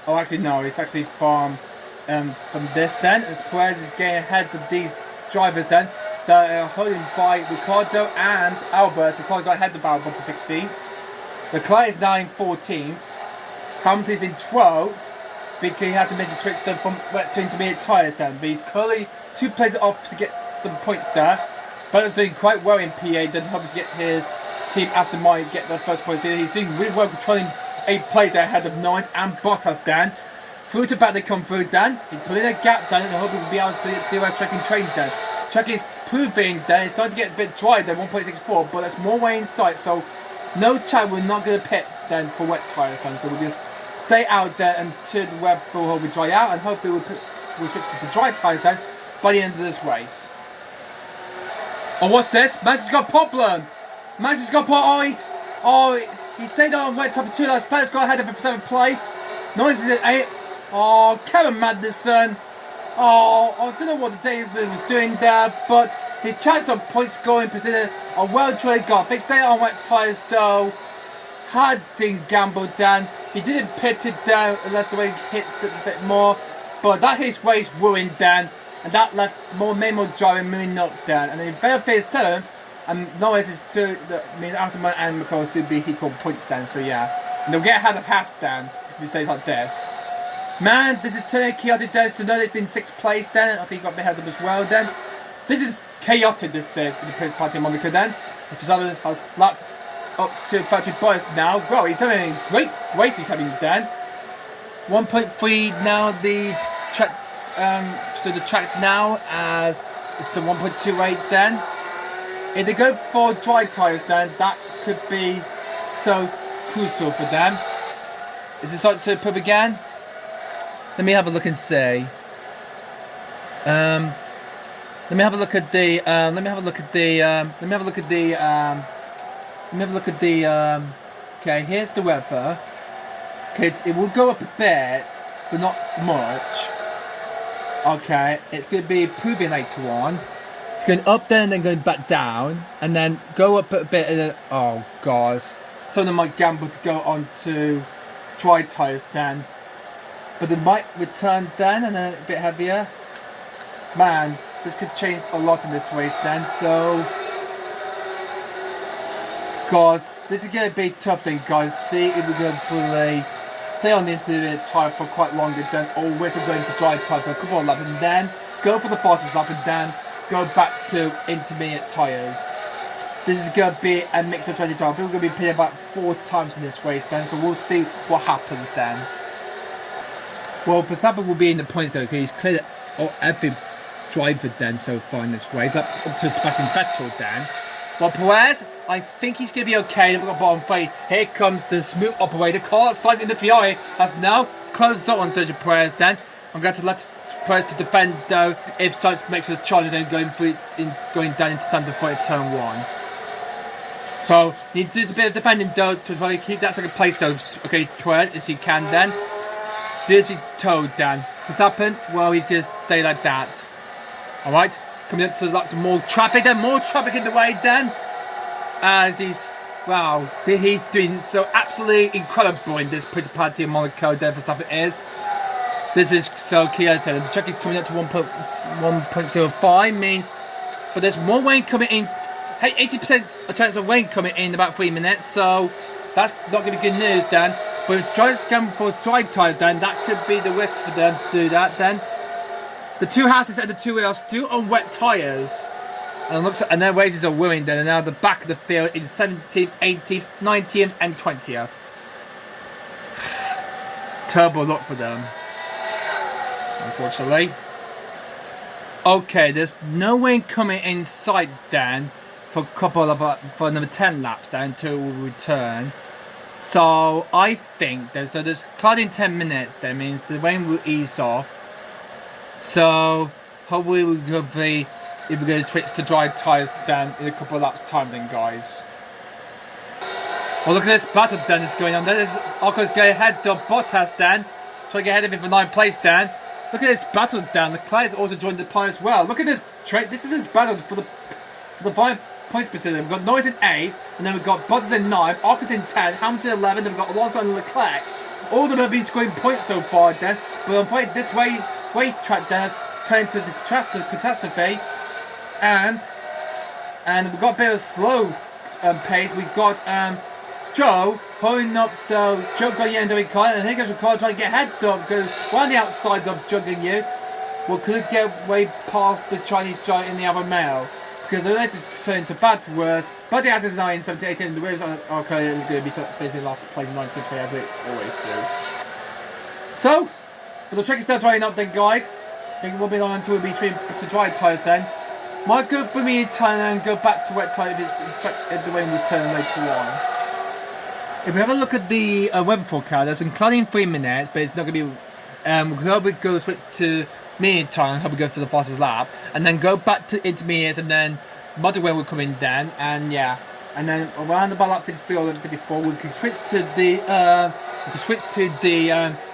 Oh, actually no, it's actually from this then, as Perez is getting ahead of these drivers then that are holding by Ricciardo and Albert. Ricciardo got ahead of Albert for 16th. Leclerc is now in 14th. Hamilton is in 12th because he had to make the switch then from wet to intermediate tyres then. But he's currently 2 places off to get some points there. Vettel's doing quite well in PA, then hoping to get his team Aston Martin get their first points here. He's doing really well controlling 8 plays there ahead of Norris and Bottas Dan. Through to back they come through Dan. He's putting a gap down and hoping we'll be able to do our tracking train Dan. Track is proving that it's starting to get a bit dry there, 1.64, but there's more way in sight, so no time we're not going to pit then for wet tyres then, so we'll just stay out there until the web will dry out and hopefully we'll switch to the dry tyres then by the end of this race. Oh, what's this? Max has got a problem! Max has got he stayed on wet top of 2 last place, got ahead of him for 7th place. Noise is at 8. Oh, Kevin Magnussen. Oh, I don't know what the Davisman was doing there, but his chance of point scoring position a well-trained guy. Big stayed on wet tyres though. Didn't gamble down. He didn't pit it down unless the way he hit a bit more. But that his race ruined Dan, and that left made more driving moving up down. And then Vettel finished 7th. And Norris is to means Aston Martin and McCall still be equal points down, so yeah. And they'll get ahead of Haas down if you say it's like this. Man, this is turning chaotic down, so Norris in 6th place then. I think he got ahead of him as well then. This is chaotic, this says, with the Prince Party in Monaco then. Verstappen has lapped up to factory boys now. Well, he's having a great race he's having then. 1.3 now the track to the track now as it's the 1.28 then. If they go for dry tyres then, that could be so crucial for them. Is it starting to improve again? Let me have a look and see. Let me have a look at the. Okay, here's the weather. Okay, it will go up a bit, but not much. Okay, it's going to be improving later on. It's going up then and then going back down and then go up a bit and then, oh god. Some of them might gamble to go on to dry tyres then. But they might return then and then a bit heavier. Man, this could change a lot in this race then, so guys, this is going to be tough then guys. See if we're going to fully stay on the intermediate tyre for quite longer then, or if we're going to dry tyre for a couple of laps and then go for the fastest lap and then go back to intermediate tyres. this is going to be a mix of 20 times. I think we're going to be pitting about 4 times in this race then, so we'll see what happens then. Well, Verstappen will be in the points though, because he's cleared every driver then so far in this race, up to Sebastian Vettel then. Well, Perez, I think he's going to be okay. We've got bottom 3. Here comes the smooth operator. Car outside in the Ferrari has now closed on Sergio Perez then. I'm going to let Perez to defend though if Sainz makes a charge then going down into Santa Fe turn 1. So, he needs to do a bit of defending though to try to keep that second place though. Okay, Perez, if he can then. This is towed then. Verstappen, well, he's going to stay like that. Alright, coming up to lots of more traffic then, more traffic in the way then. As he's doing so absolutely incredible in this Principality of Monaco there, Verstappen is. This is so key. The track is coming up to 1.05 means, but there's more rain coming in. Hey, 80% chance of rain coming in about 3 minutes, so that's not going to be good news then. But if drivers come for dry tyres then, that could be the risk for them to do that then. The 2 houses and the 2 wheels still on wet tyres. And their races are winning then, and now the back of the field in 17th, 18th, 19th and 20th. Turbo lot for them, unfortunately. Okay, there's no rain coming in sight then for another 10 laps then until we return. So I think there's cloudy in 10 minutes. That means the rain will ease off. So hopefully we're going to switch to dry tyres then in a couple of laps time then, guys. Well, look at this battle then that's going on. There's Occon's going ahead of Bottas then, trying to get ahead of him for 9th place then. Look at this battle down. Leclerc's also joined the pile as well. Look at this trade. This is his battle for the 5 points position. We've got Norris in 8th, and then we've got Bottas in 9th, Occon's in 10th, Hamilton in 11th, then we've got Alonso and Leclerc. All of them have been scoring points so far then, but unfortunately this racetrack then has turned into the catastrophe, and we've got a bit of a slow pace. We've got Joe holding up the Joe Gagnon and Ricciardo, and here goes Ricciardo trying to get ahead of, goes around the outside of Joe Gagnon. Well, could it get way past the Chinese giant in the other male? Because the race is turning to bad to worse. But the Ashes 9, 17, 18, and the Williams are going to be basically last place in 9th century as they always do. So, well, the track is still drying up then, guys. I think we'll be on until we'll be to dry tyres then. Might go for me in Thailand and go back to wet tyre if the rain will turn later on. If we have a look at the weather forecast, there's some cloudy in 3 minutes, but it's not going to be. We'll probably go switch to medium time, hope we go for the fastest lap, and then go back to intermediates, and then moderate rain will come in then, and yeah, and then around about lap 53 or 54, we can switch to the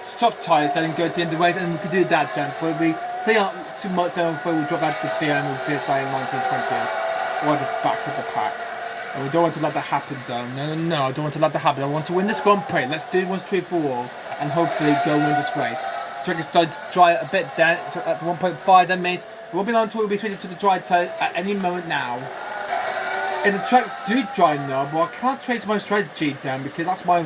soft tyres then and go to the end of the race, and we could do that then. But if we stay out too much, then we'll drop out to the field and we'll finish by 19, 20th, or the back of the pack. And we don't want to let that happen though. No, I don't want to let that happen. I want to win this Grand Prix. Let's do it once, three for all, and hopefully go win this race. The track is starting to dry a bit then, so at 1.5 that means we'll be on to we'll be switching to the dry tyre at any moment now. If the track do dry now, but I can't trace my strategy down because that's my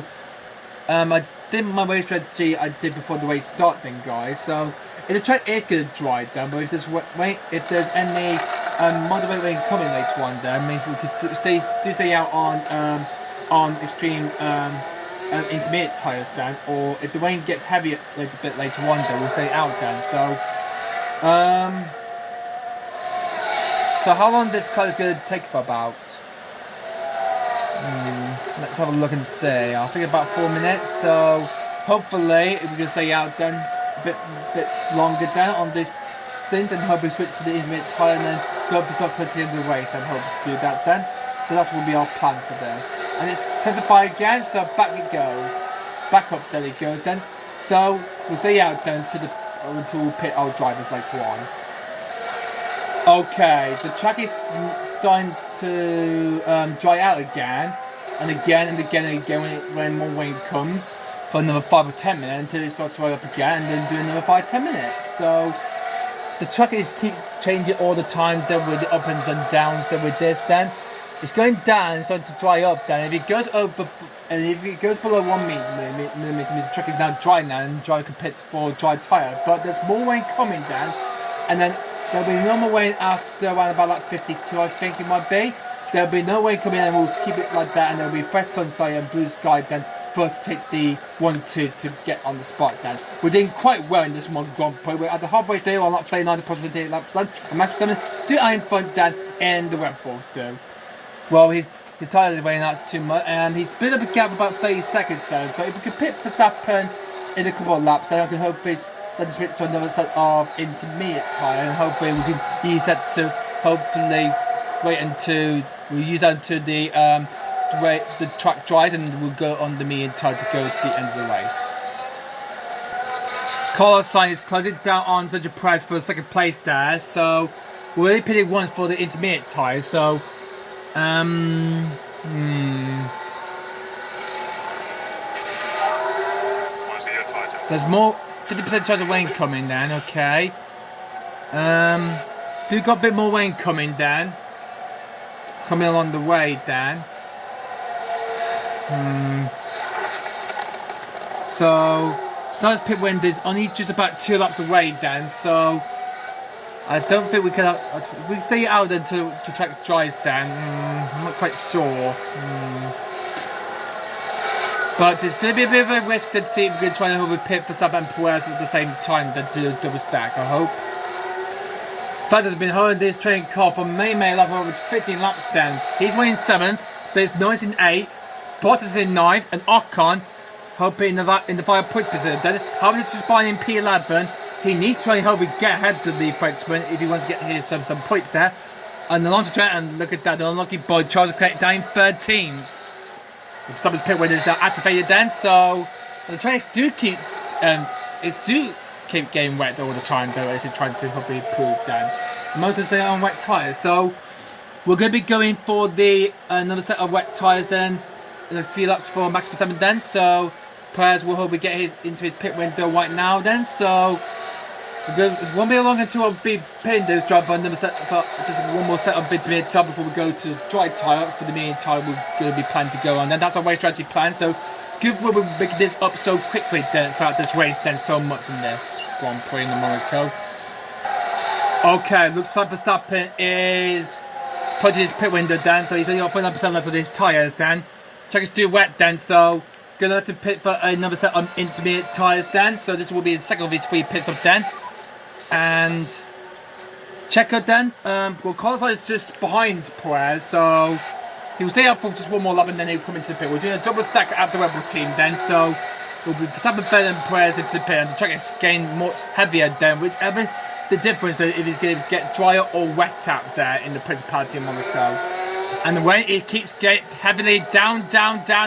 I did my race strategy I did before the race start then, guys. So if the track is going to dry down, but if there's any moderate rain coming later on, then means we could stay out on extreme intermediate tyres then, or if the rain gets heavier a bit later on, then we'll stay out then. So how long this car is going to take for about? Let's have a look and see. I think about 4 minutes. So hopefully if we can stay out then a bit longer then on this stint, and hope we switch to the intermediate tyre and then go up the soft tyre to the end of the race and hope to do that then. So that's will be our plan for this. And it's classified again, so back it goes. Back up, there it goes then. So we'll stay out then until we pit our drivers later on. Okay, the track is starting to dry out again, and again and again and again when more rain comes for another 5 or 10 minutes until it starts to dry up again, and then do another 5-10 minutes. So the track is keep changing all the time. Then with the ups and downs, then with this, then it's going down and starting to dry up. Then if it goes over, and if it goes below 1 millimeter, means the track is now dry now, and dry can pit for dry tyre. But there's more rain coming down, and then there'll be no more rain after around about like 52, I think it might be. there'll be no rain coming in, and we'll keep it like that, and there'll be fresh sunshine and blue sky then for us to take the 1-2 to get on the spot then. We're doing quite well in this Monaco Grand Prix. We're at the halfway through, on lap 39, approximately 8 laps done, and Max 7 still in front then in the Red Bull still. Well, his tyres are weighing out too much, and he's built up a gap of about 30 seconds then, so if we can pit Verstappen in a couple of laps, then I can hopefully let us switch to another set of intermediate tyre, and hopefully we can use that to hopefully we'll use that until the track dries, and we'll go on the medium tyre to go to the end of the race. Carlos Sainz is closing down on Sergio Perez for the second place there, so we're only pitting once for the intermediate tyre, so there's more 50% chance of rain coming then, okay. Still got a bit more rain coming then. Coming along the way then. So Star's pit window is only just about 2 laps away then, so I don't think we can. We stay out until the track dries then. I'm not quite sure. But it's going to be a bit of a risk to see if we can try and hold a pit for Verstappen and Perez at the same time than do a double stack, I hope. Vettel has been holding this training car for many laps over 15 laps then. He's winning 7th, there's Norris in 8th, Bottas in 9th, and Ocon hoping in the 5 points position then. Hamilton is just buying in P11. He needs to try and hopefully get ahead of the Frenchman if he wants to get his some points there. And Alonso Trent, and look at that, the unlucky boy Charles Leclerc down 13th. If someone's pit window is now activated then, so the tracks do keep getting wet all the time though, as they're trying to hopefully improve then. Most of them are on wet tyres, so we're going to be going for the another set of wet tyres then in a few laps for Max Verstappen then, so Perez will hopefully get into his pit window right now then, so it won't be long until I'll be pitting those drive for another set, for just one more set of intermediate tyre before we go to dry tyre. For the medium tyre we're going to be planning to go on, and that's our race strategy plan, so good work we're making this up so quickly then throughout this race then, so much in this Grand Prix in the Monaco. Okay, looks like Verstappen is putting his pit window then, so he's only got 49% left of his tyres then. Track is still wet then, so gonna have to pit for another set of intermediate tyres then, so this will be the second of his 3 pits up then. And Checo then, well, Carlos is just behind Perez, so he will stay up for just one more lap and then he'll come into the pit. We're doing a double stack at the Red Bull team then, so we'll be Verstappen better than Perez into the pit, and the track is getting much heavier then, whichever the difference is if it's going to get drier or wet out there in the Principality of Monaco. And the way it keeps getting heavily down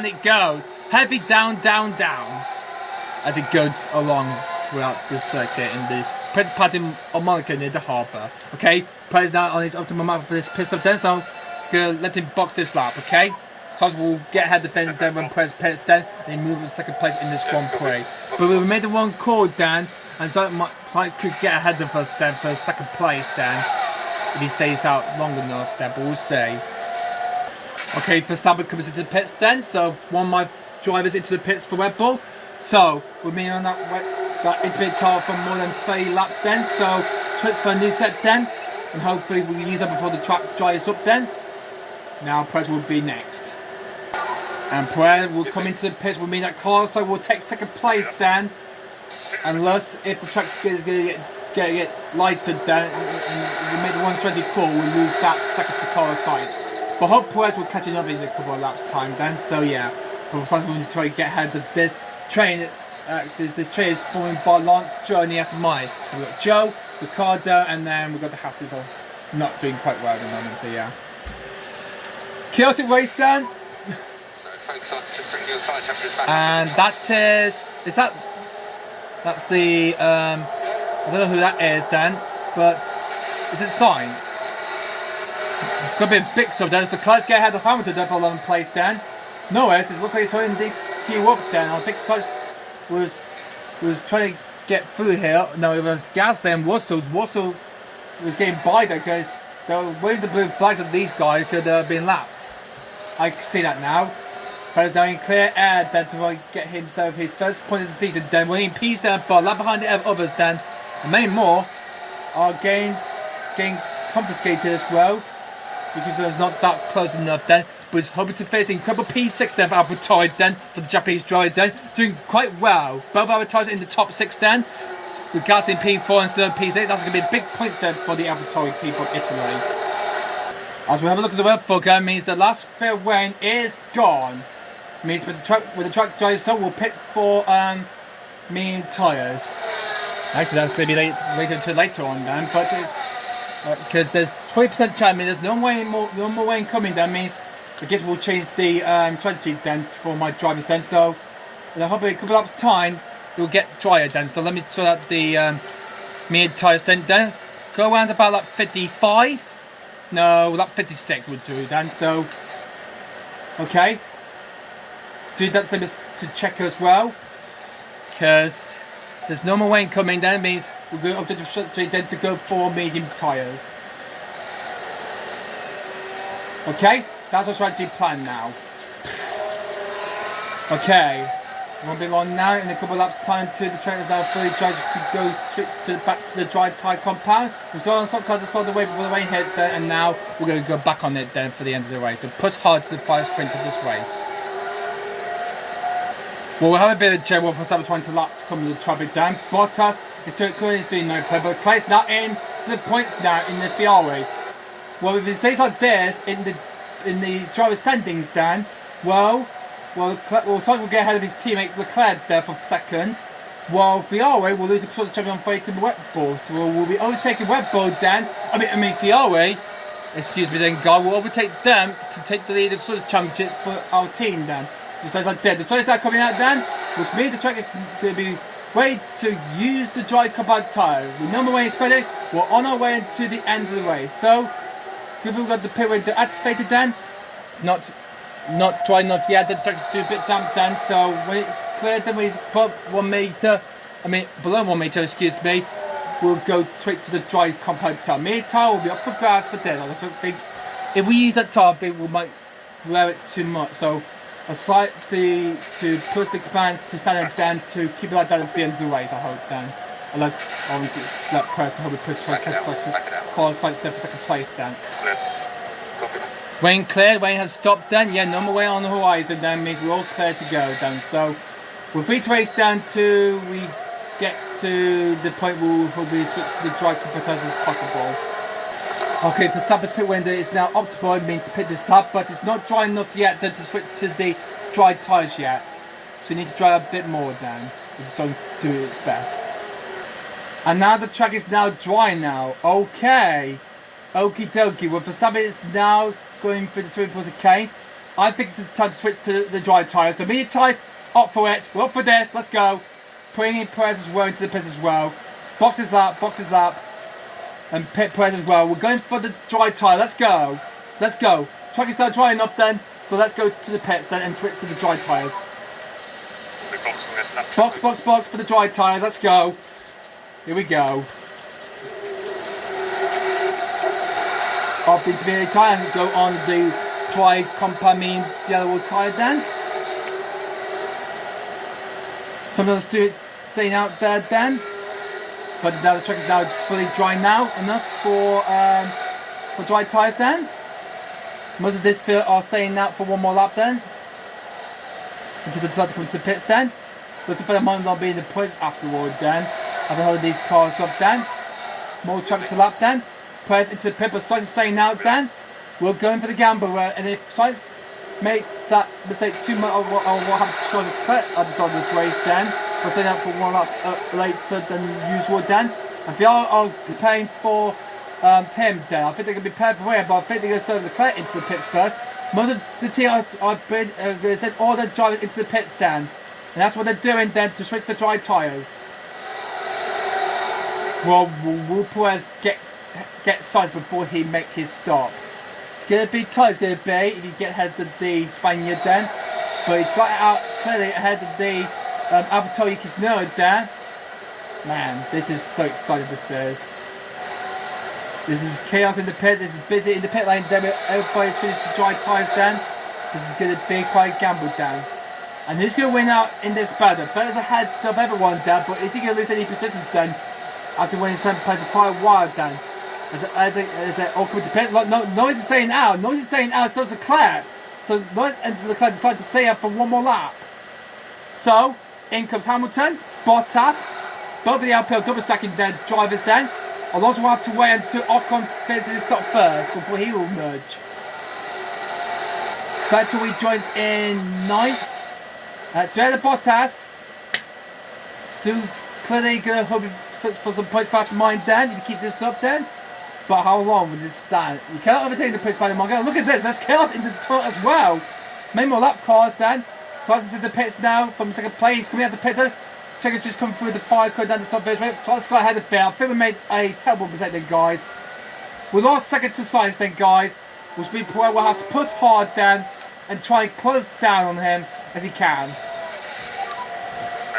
it goes. Heavy down as it goes along throughout the circuit in the Principality of Monaco near the harbour. Okay, Perez now on his optimum map for this pit stop then, so gonna let him box this lap, okay? So we'll get ahead of them then when Perez pits then, and he moves to second place in this Grand Prix. But we made the one call then, and so it could get ahead of us then for second place then, if he stays out long enough then, but we'll see. Okay, Verstappen comes into the pits then, so one of my drivers into the pits for Red Bull. So we're being on that intermediate tyre for more than 30 laps then, so switch for a new set then, and hopefully we can use that before the track dries up then. Now Perez will be next. And Perez will come into the pits, will mean that Carlos will take second place then, unless if the track is going to get lighter then, and we make the 120 call, we'll lose that second to Carlos Sainz. But I hope Perez will catch up in a couple of laps time then, so yeah. But sometimes we need to try to get ahead of this train. This train is formed by Lance, Joe and the SMI. We've got Joe, Ricardo, and then we've got the Hasses all not doing quite well at the moment, so yeah. Chaotic race then. And that's the I don't know who that is then, but is it Sainz? Could be a big sub then. As the cars get ahead of Hamilton then for 11th place then. No, it looks like he's holding this queue up then. I think Sainz was trying to get through here. No, it was Gasly and Russell. Russell was getting by there because the way the blue flags of these guys could have been lapped. I can see that now. Perez now in clear air then to get himself his first point of the season. Then winning P7 but a lap behind the others then. And many more are getting confiscated as well. because it's not that close enough then. But he's hoping to face incredible P6 then for Avatar then, for the Japanese driver then. Doing quite well. Both Avatars in the top 6 then. With Gasly in P4 instead of P6. That's going to be a big point then for the Avatar team from Italy. As we have a look at the Red Bull car, means the last bit of rain is gone. Means with the truck driver, so we'll pit for medium tyres. Actually, that's going to be later on then, but it's because there's 20% chance. There's no more rain coming. That means I guess we'll change the strategy then for my drivers then. So in a couple of laps time, we'll get drier then. So let me sort out the medium tyres then. Go around about like 55. No, lap 56 would do then. So okay, do that same as to check as well, because there's no more rain coming. Then means we're going up to the strategy then to go for medium tyres. Okay, that's our strategy plan now. Okay, moving on now in a couple of laps time to the track is now fully charged to go back to the dry tyre compound. We saw on sometimes to start the way before the rain hit there, and now we're going to go back on it then for the end of the race. So push hard to the final sprint of this race. Well, we'll have a bit of general for some trying to lap some of the traffic down. Bottas is doing no play, but Clay's not in to the points now in the Ferrari. Well, if it stays like this in the driver's standings, Dan, well, Sainz will get ahead of his teammate Leclerc there for second, while Ferrari will lose the constructors' champion fate to Red Bull. So we'll be overtaking Red Bull, Dan. I mean Ferrari. Excuse me, then, God will overtake them to take the lead of the constructors' championship for our team, Dan. It says like that. The sun is now coming out, Dan, which means the track is going to be ready to use the dry compound tyre. We know the way it's ready. We're on our way to the end of the race. So, if we've got the pit window activated, then it's not dry enough yet. The track is still a bit damp, then. So when it's cleared, then we put below 1 meter. Excuse me. We'll go straight to the dry compound tyre. Medium tyre will be up for grabs for this. I don't think if we use that tyre, we might wear it too much. So. A slight to push the command to stand it down to keep it like that until the end of the race, I hope, then. Unless I want to let Perez hope we put try to call sites there for second place, then. Rain cleared, rain has stopped then. Yeah, no more rain on the horizon then means we're all clear to go then. So we're free to race down to we get to the point where we'll be switched to the dry competitors as possible. Okay, the Verstappen's pit window is now optimal. It means to pit this up, but it's not dry enough yet then to switch to the dry tyres yet. So you need to dry a bit more down. So do its best. And now the track is now dry now. Okay. Okie dokie. Well, Verstappen is now going for the swimming pools. Okay. I think it's time to switch to the dry tyres. So medium tyres, up for it. We're up for this. Let's go. Putting in Perez as well into the pits as well. Boxes lap. And pit Perez as well. We're going for the dry tyre. Let's go. Track is now dry enough then. So let's go to the pits then and switch to the dry tyres. Box for the dry tyre. Let's go. Here we go. Up into the tyre and go on the dry compound yellow tyre then. Some of us do it staying out there then. But now the track is now fully dry now, enough for dry tyres then. Most of this field are staying out for one more lap then. Until they decide to come to the pits then. Looking for the moment I'll be in the points afterward then. After holding these cars up then. More traffic to lap then. Perez into the pit, but Sainz is staying out then. We're going for the gamble, and if Sainz make that mistake too much, I'll have to show the clip at the start of this race then. We're staying out for one lap later than usual then. And they are preparing for him then. I think they're going to be prepared for him, but I think they're going to serve the clear into the pits first. Most of the team are sent all their drivers into the pits then. And that's what they're doing then to switch to dry tyres. Well, will Perez get Sainz before he make his stop? It's going to be tight, it's going to be if you get ahead of the Spaniard then. But he's got it out clearly ahead of the Avatar Yukisno there. Man, this is so exciting, this is. This is chaos in the pit, this is busy in the pit lane then with everybody treated to dry tyres then. This is going to be quite a gamble down. And who's going to win out in this battle? Vettel's ahead of everyone then, but is he going to lose any positions then? After winning some play for quite a while then. All coming to pit. Norris is staying out. Norris is staying out. So is Leclerc. So Norris and Leclerc decide to stay up for one more lap. So in comes Hamilton, Bottas, both of the LPL double stacking their drivers then. Alonso will have to wait until Ocon finishes his stop first before he will merge. Vettel rejoins in 9th. Dread Bottas still clearly going to hope for some points past mine then. You can keep this up then. But how long will this stand? You cannot overtake the points by the Monaco. Look at this, there's chaos in the turret as well. Many more lap cars then. Slices in the pits now from second place. Coming out the pit. Checkers just come through the fire code down the top base. Slices got ahead of Bill. I think we made a terrible mistake then, guys. We lost second to Science then, guys. Which means we'll have to push hard then and try and close down on him as he can.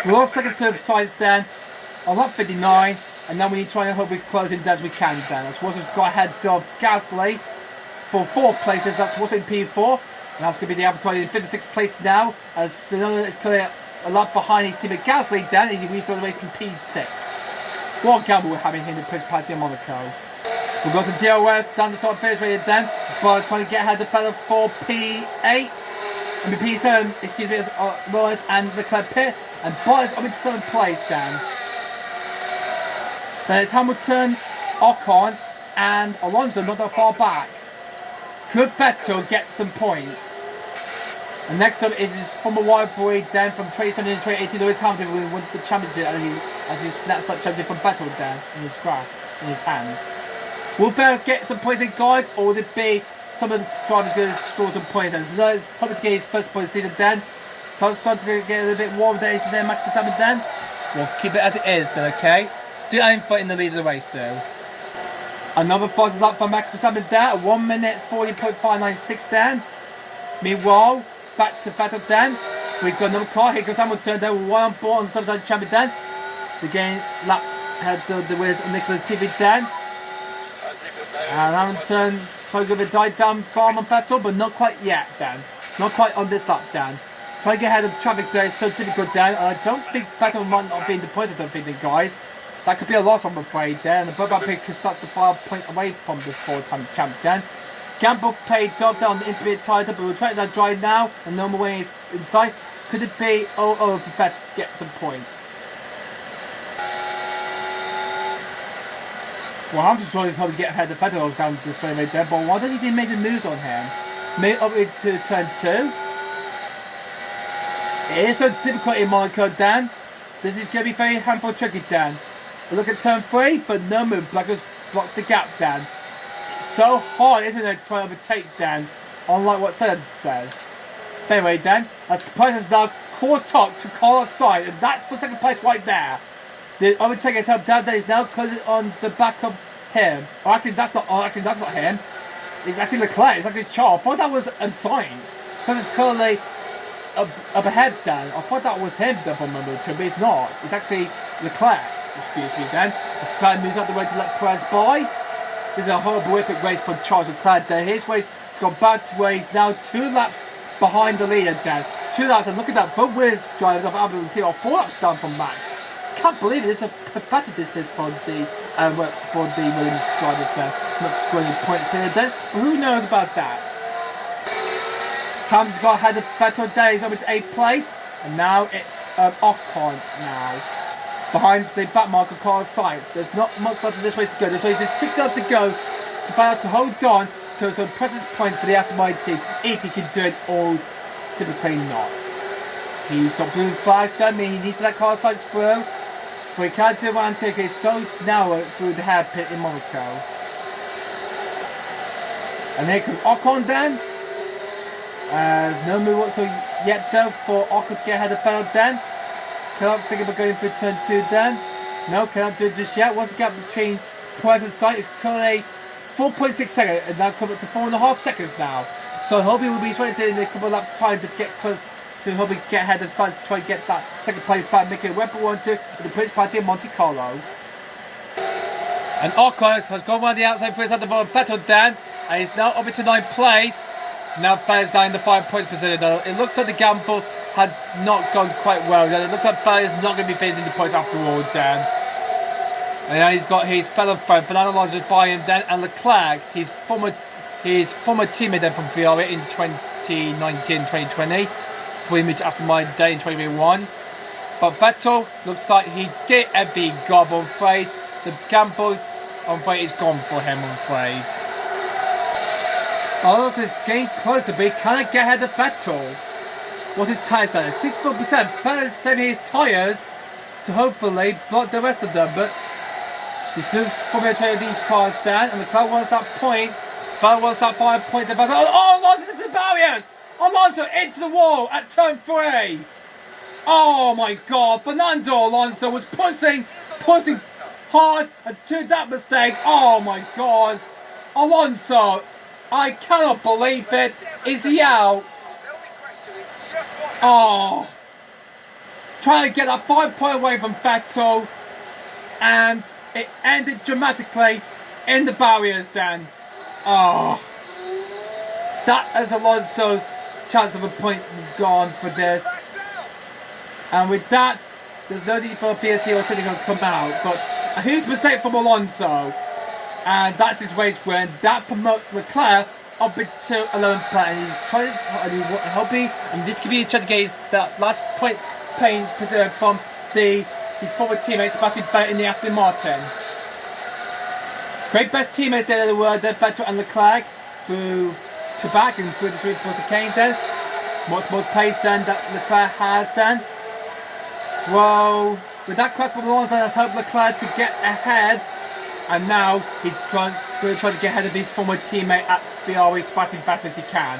We lost second to Science then on lap 59. And now we need to try and hope we close in as we can then. That's what's got ahead of Gasly for 4th places. That's what's in P4. And that's going to be the advertising in 56th place now. As Tsunoda is clear a lot behind his teammate Gasly then as he restarts the race in P6. What a gamble we're having here in the Principality of Monaco. We'll go to DOS down the start finish rated then. But trying to get ahead of fella for P8. And P7, excuse me, as Lawrence and Leclerc pit. And Bottas up into 7th place then. Then it's Hamilton, Ocon, and Alonso not that far back. Could Vettel get some points? And next up is his former rivalry then from 2017 and 2018. Lewis Hamilton will win the championship as he snaps that championship from Vettel then in his grasp, in his hands. Will Vettel get some points in, guys, or will it be some of the drivers going to score some points? And so Lewis hoping to get his first point of the season then. Starting to get a little bit warm there. He's saying match for 7 then. We'll keep it as it is then, okay? Still aim for in the lead of the race though. Another fastest lap for Max Verstappen there at 1 minute 40.596 then. Meanwhile, back to Vettel then. He's got another car. Here comes Hamilton there with 1 on board on the 7th champion then. Again, lap had the winners on Nicholas TV then. And Hamilton probably going to dive down bomb on Vettel, but not quite yet then. Not quite on this lap then. Trying to get ahead of traffic there is so difficult then. I don't think Vettel might not be in the points, I don't think, guys. That could be a loss, I'm afraid, there. And the Bubba Pig could start to fire a point away from the 4-time champ then. Gamble paid Dove down the intermediate title, but we're trying that drive now. And no more way is inside. Could it be for Vettel to get some points? Well, I'm just trying to probably get ahead of Vettel down the straight right there. But why don't he make a move on him? Made up into turn 2. It is so difficult in Monaco, Dan. This is going to be very handful tricky, Dan. Look at turn 3, but no move. Blackers blocked the gap, Dan. It's so hard, isn't it, to try and overtake Dan, unlike what Senna says. But anyway, Dan, as Price has now caught up to Carlos Sainz, and that's for 2nd place right there. The overtaker is helped down. Dan is now closing on the back of him. Oh, actually, that's not him. It's actually Leclerc. It's actually Charles. I thought that was Sainz. So it's currently up ahead, Dan. I thought that was him, if I remember, but it's not. It's actually Leclerc. Excuse me, then. As Leclerc moves out the way to let Perez by. This is a horrific race for Charles Leclerc there. His race has gone back to where he's now 2 laps behind the leader, Dan. 2 laps, and look at that. Both Williams drivers of Alvin T are 4 laps down from Max. Can't believe it. It's a pathetic this is for the Williams drivers there. Not scoring points here, then. But who knows about that? Hamilton's got ahead of Vettel there. He's up into 8th place. And now it's Ocon now. Behind the back mark of Carlos Sainz. There's not much left of this race to go. So he's just 6 laps to go to find out to hold on to some precious points for the Aston Martin team if he can do it, or typically not. He's got blue flags done, meaning he needs to let Carlos Sainz through. But he can't do one take it so narrow through the hairpin in Monaco. And here comes Ocon then. There's no move whatsoever yet though for Ocon to get ahead of Vettel then. Cannot think about going for turn 2 then. No, cannot do it just yet. What's the gap between Perez and Sainz? It's currently 4.6 seconds and now come up to 4.5 seconds now. So hopefully we'll be trying to do in a couple of laps time to get close to hopefully get ahead of Sainz to try and get that 2nd place back, making a weapon 1-2 with the Principality of Monte Carlo. And Ocon has gone around the outside for his under Vettel then, and he's now up into 9th place. Now Vettel's down in the 5 points position. It looks like the gamble had not gone quite well. It looks like Vettel is not going to be facing the points after all, Dan. And then he's got his fellow friend Fernando Alonso by him then, and Leclerc, his former teammate then from Ferrari in 2019-2020, before he moved to Aston Martin day in 2021. But Vettel looks like he did everything he got, I'm afraid. The gamble, I'm afraid, is gone for him, I'm afraid. Alonso is getting closer, but he cannot get ahead of Vettel. What's his tyre status? 64%. Vettel is saving his tyres to hopefully block the rest of them, but he's still forming these cars down, and the car wants that point. Vettel wants that 5 point. Oh, Alonso into the barriers! Alonso into the wall at turn 3. Oh my God! Fernando Alonso was pushing hard to that mistake. Oh my God! Alonso, I cannot believe it. Is he out? Oh, trying to get that 5 point away from Vettel, and it ended dramatically in the barriers then. Oh, that is Alonso's chance of a point gone for this. And with that, there's no need for PSC or Cynical to come out. But a huge mistake from Alonso, and that's his race win. That promotes Leclerc up into 11th place, and he's trying to help me. And this could be a chance to get that last point paying position from his former teammate Sebastian Vettel in the Aston Martin. Great best teammates there were Vettel and Leclerc through to back and through the three course of Kane then. Much more pace than that Leclerc has done. Well, with that crash from Alonso, let's hope Leclerc to get ahead. And now he's going to try to get ahead of his former teammate at Ferrari, Sebastian Vettel as he can.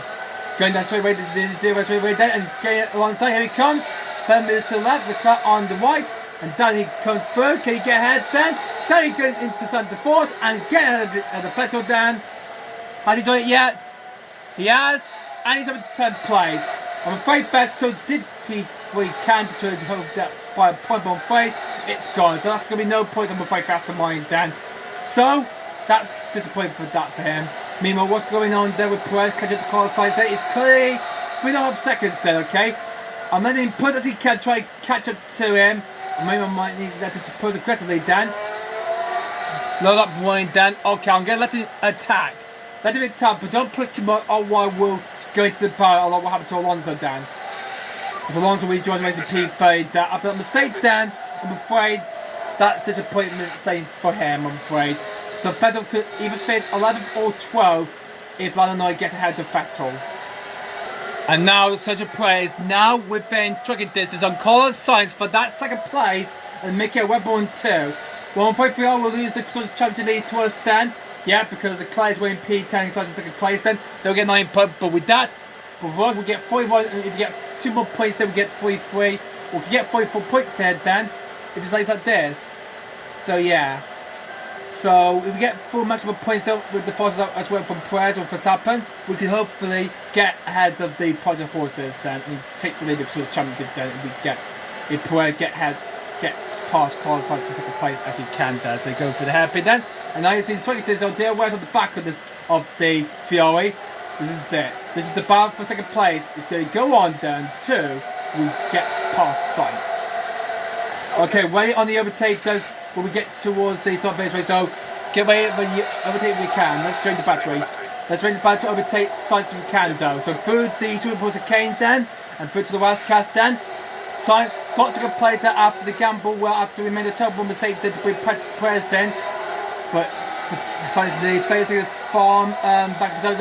Going down straight away, and getting Alonso, here he comes. Then moves to the left, Leclerc on the right, and down he comes through. Can he get ahead then? Then he goes into centre forward and get ahead of the Vettel down. Has he done it yet? He has, and he's up to 10th place. I'm afraid Vettel did what he can to hope that by a point, but I'm afraid it's gone. So that's going to be no points, I'm afraid, for Aston Martin then. So, that's disappointing for that for him. Meanwhile, what's going on there with Perez catching the car size there? He's clearly 3.5 seconds there, okay? I'm letting him push as he can, try to catch up to him. Maybe I might need to let him to push aggressively then. Load up warning then. Okay, I'm going to let him attack. Let him attack, but don't push too much, or I will go into the barrier, or what happened to Alonso then. Because Alonso really joins racing P3 that after that mistake then, I'm afraid that disappointment same for him, I'm afraid. So Vettel could either finish 11th or 12th if Lando gets ahead of Vettel. And now Sergio Perez now within striking distance on Carlos Sainz for that second place and make it a Red Bull in 2. Well, I'm afraid Ferrari will lose the Championship lead to us then. Yeah, because the Leclerc winning P10 and starts in second place then. They'll get 9 points, but with that, we'll get 41, and if we get 2 more points then we get 43. We can get 44 points ahead then, if it's like this. So yeah. So if we get full maximum points though with the forces as well from Perez or Verstappen, we can hopefully get ahead of the project horses then and take the lead of the championship then, and we get if Perez get past Carlos Sainz to second place as he can then. So go for the hairpin then. And now you see the striking distance there, where's on the back of the Ferrari. This is it. This is the battle for second place. It's going to go on then to we get past Sainz. Okay, wait on the overtake then when we get towards the start phase race. So get away when you overtake if we can. Let's drain the battery. Let's drain the battery to overtake Sainz if we can though. So through the super pulse of Kane then and through to the last cast then. Sainz got second place there after the gamble. Well, after we made a terrible mistake that we put Perez in, but Sainz the facing farm back to the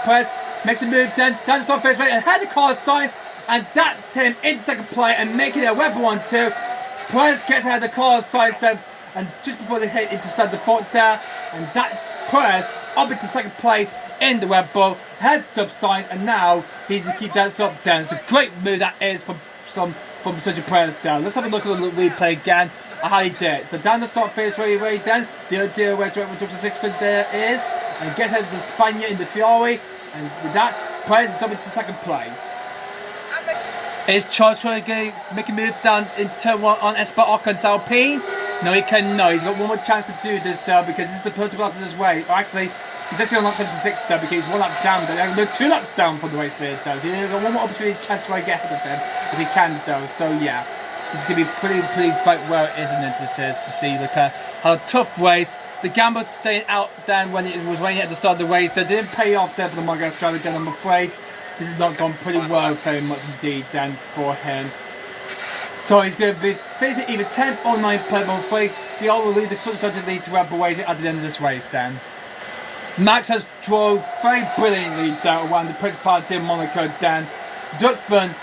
Perez makes a move then down the start phase race and had the car Sainz, and that's him in second place and making it a Red Bull 1-2. Perez gets ahead of the car Sainz then, and just before they hit into centre forward there, and that's Perez up into second place in the Red Bull, head of Sainz, and now he's to keep that up down. It's a great move that is from Sergio Perez down. Let's have a look at the replay again at how he did. So down the start phase way then, the idea where Director 6 there is, and gets ahead of the Spaniard in the Ferrari, and with that, Perez is up into second place. Is Charles trying to make a move down into turn 1 on Esteban Ocon's Alpine? No, he cannot. He's got one more chance to do this though, because this is the prototype after his way. Or actually, he's actually on lap 26 though, because he's 1 lap down. No, 2 laps down from the race leader though. So he's got one more opportunity chance to try to get ahead of him, as he can though. So yeah. This is going to be pretty quite well, isn't it? It says to see how tough race. The gamble staying out Dan when it was raining at the start of the race. That didn't pay off there for the Monaco driver Dan, I'm afraid. This has not gone pretty well, very much indeed, Dan, for him. So he's going to be facing either 10th or 9th place, I'm afraid. The all will lead the to lead to Red Bull Racing at the end of this race, Dan. Max has drove very brilliantly down around the Principality of Monaco, Dan. The Dutchman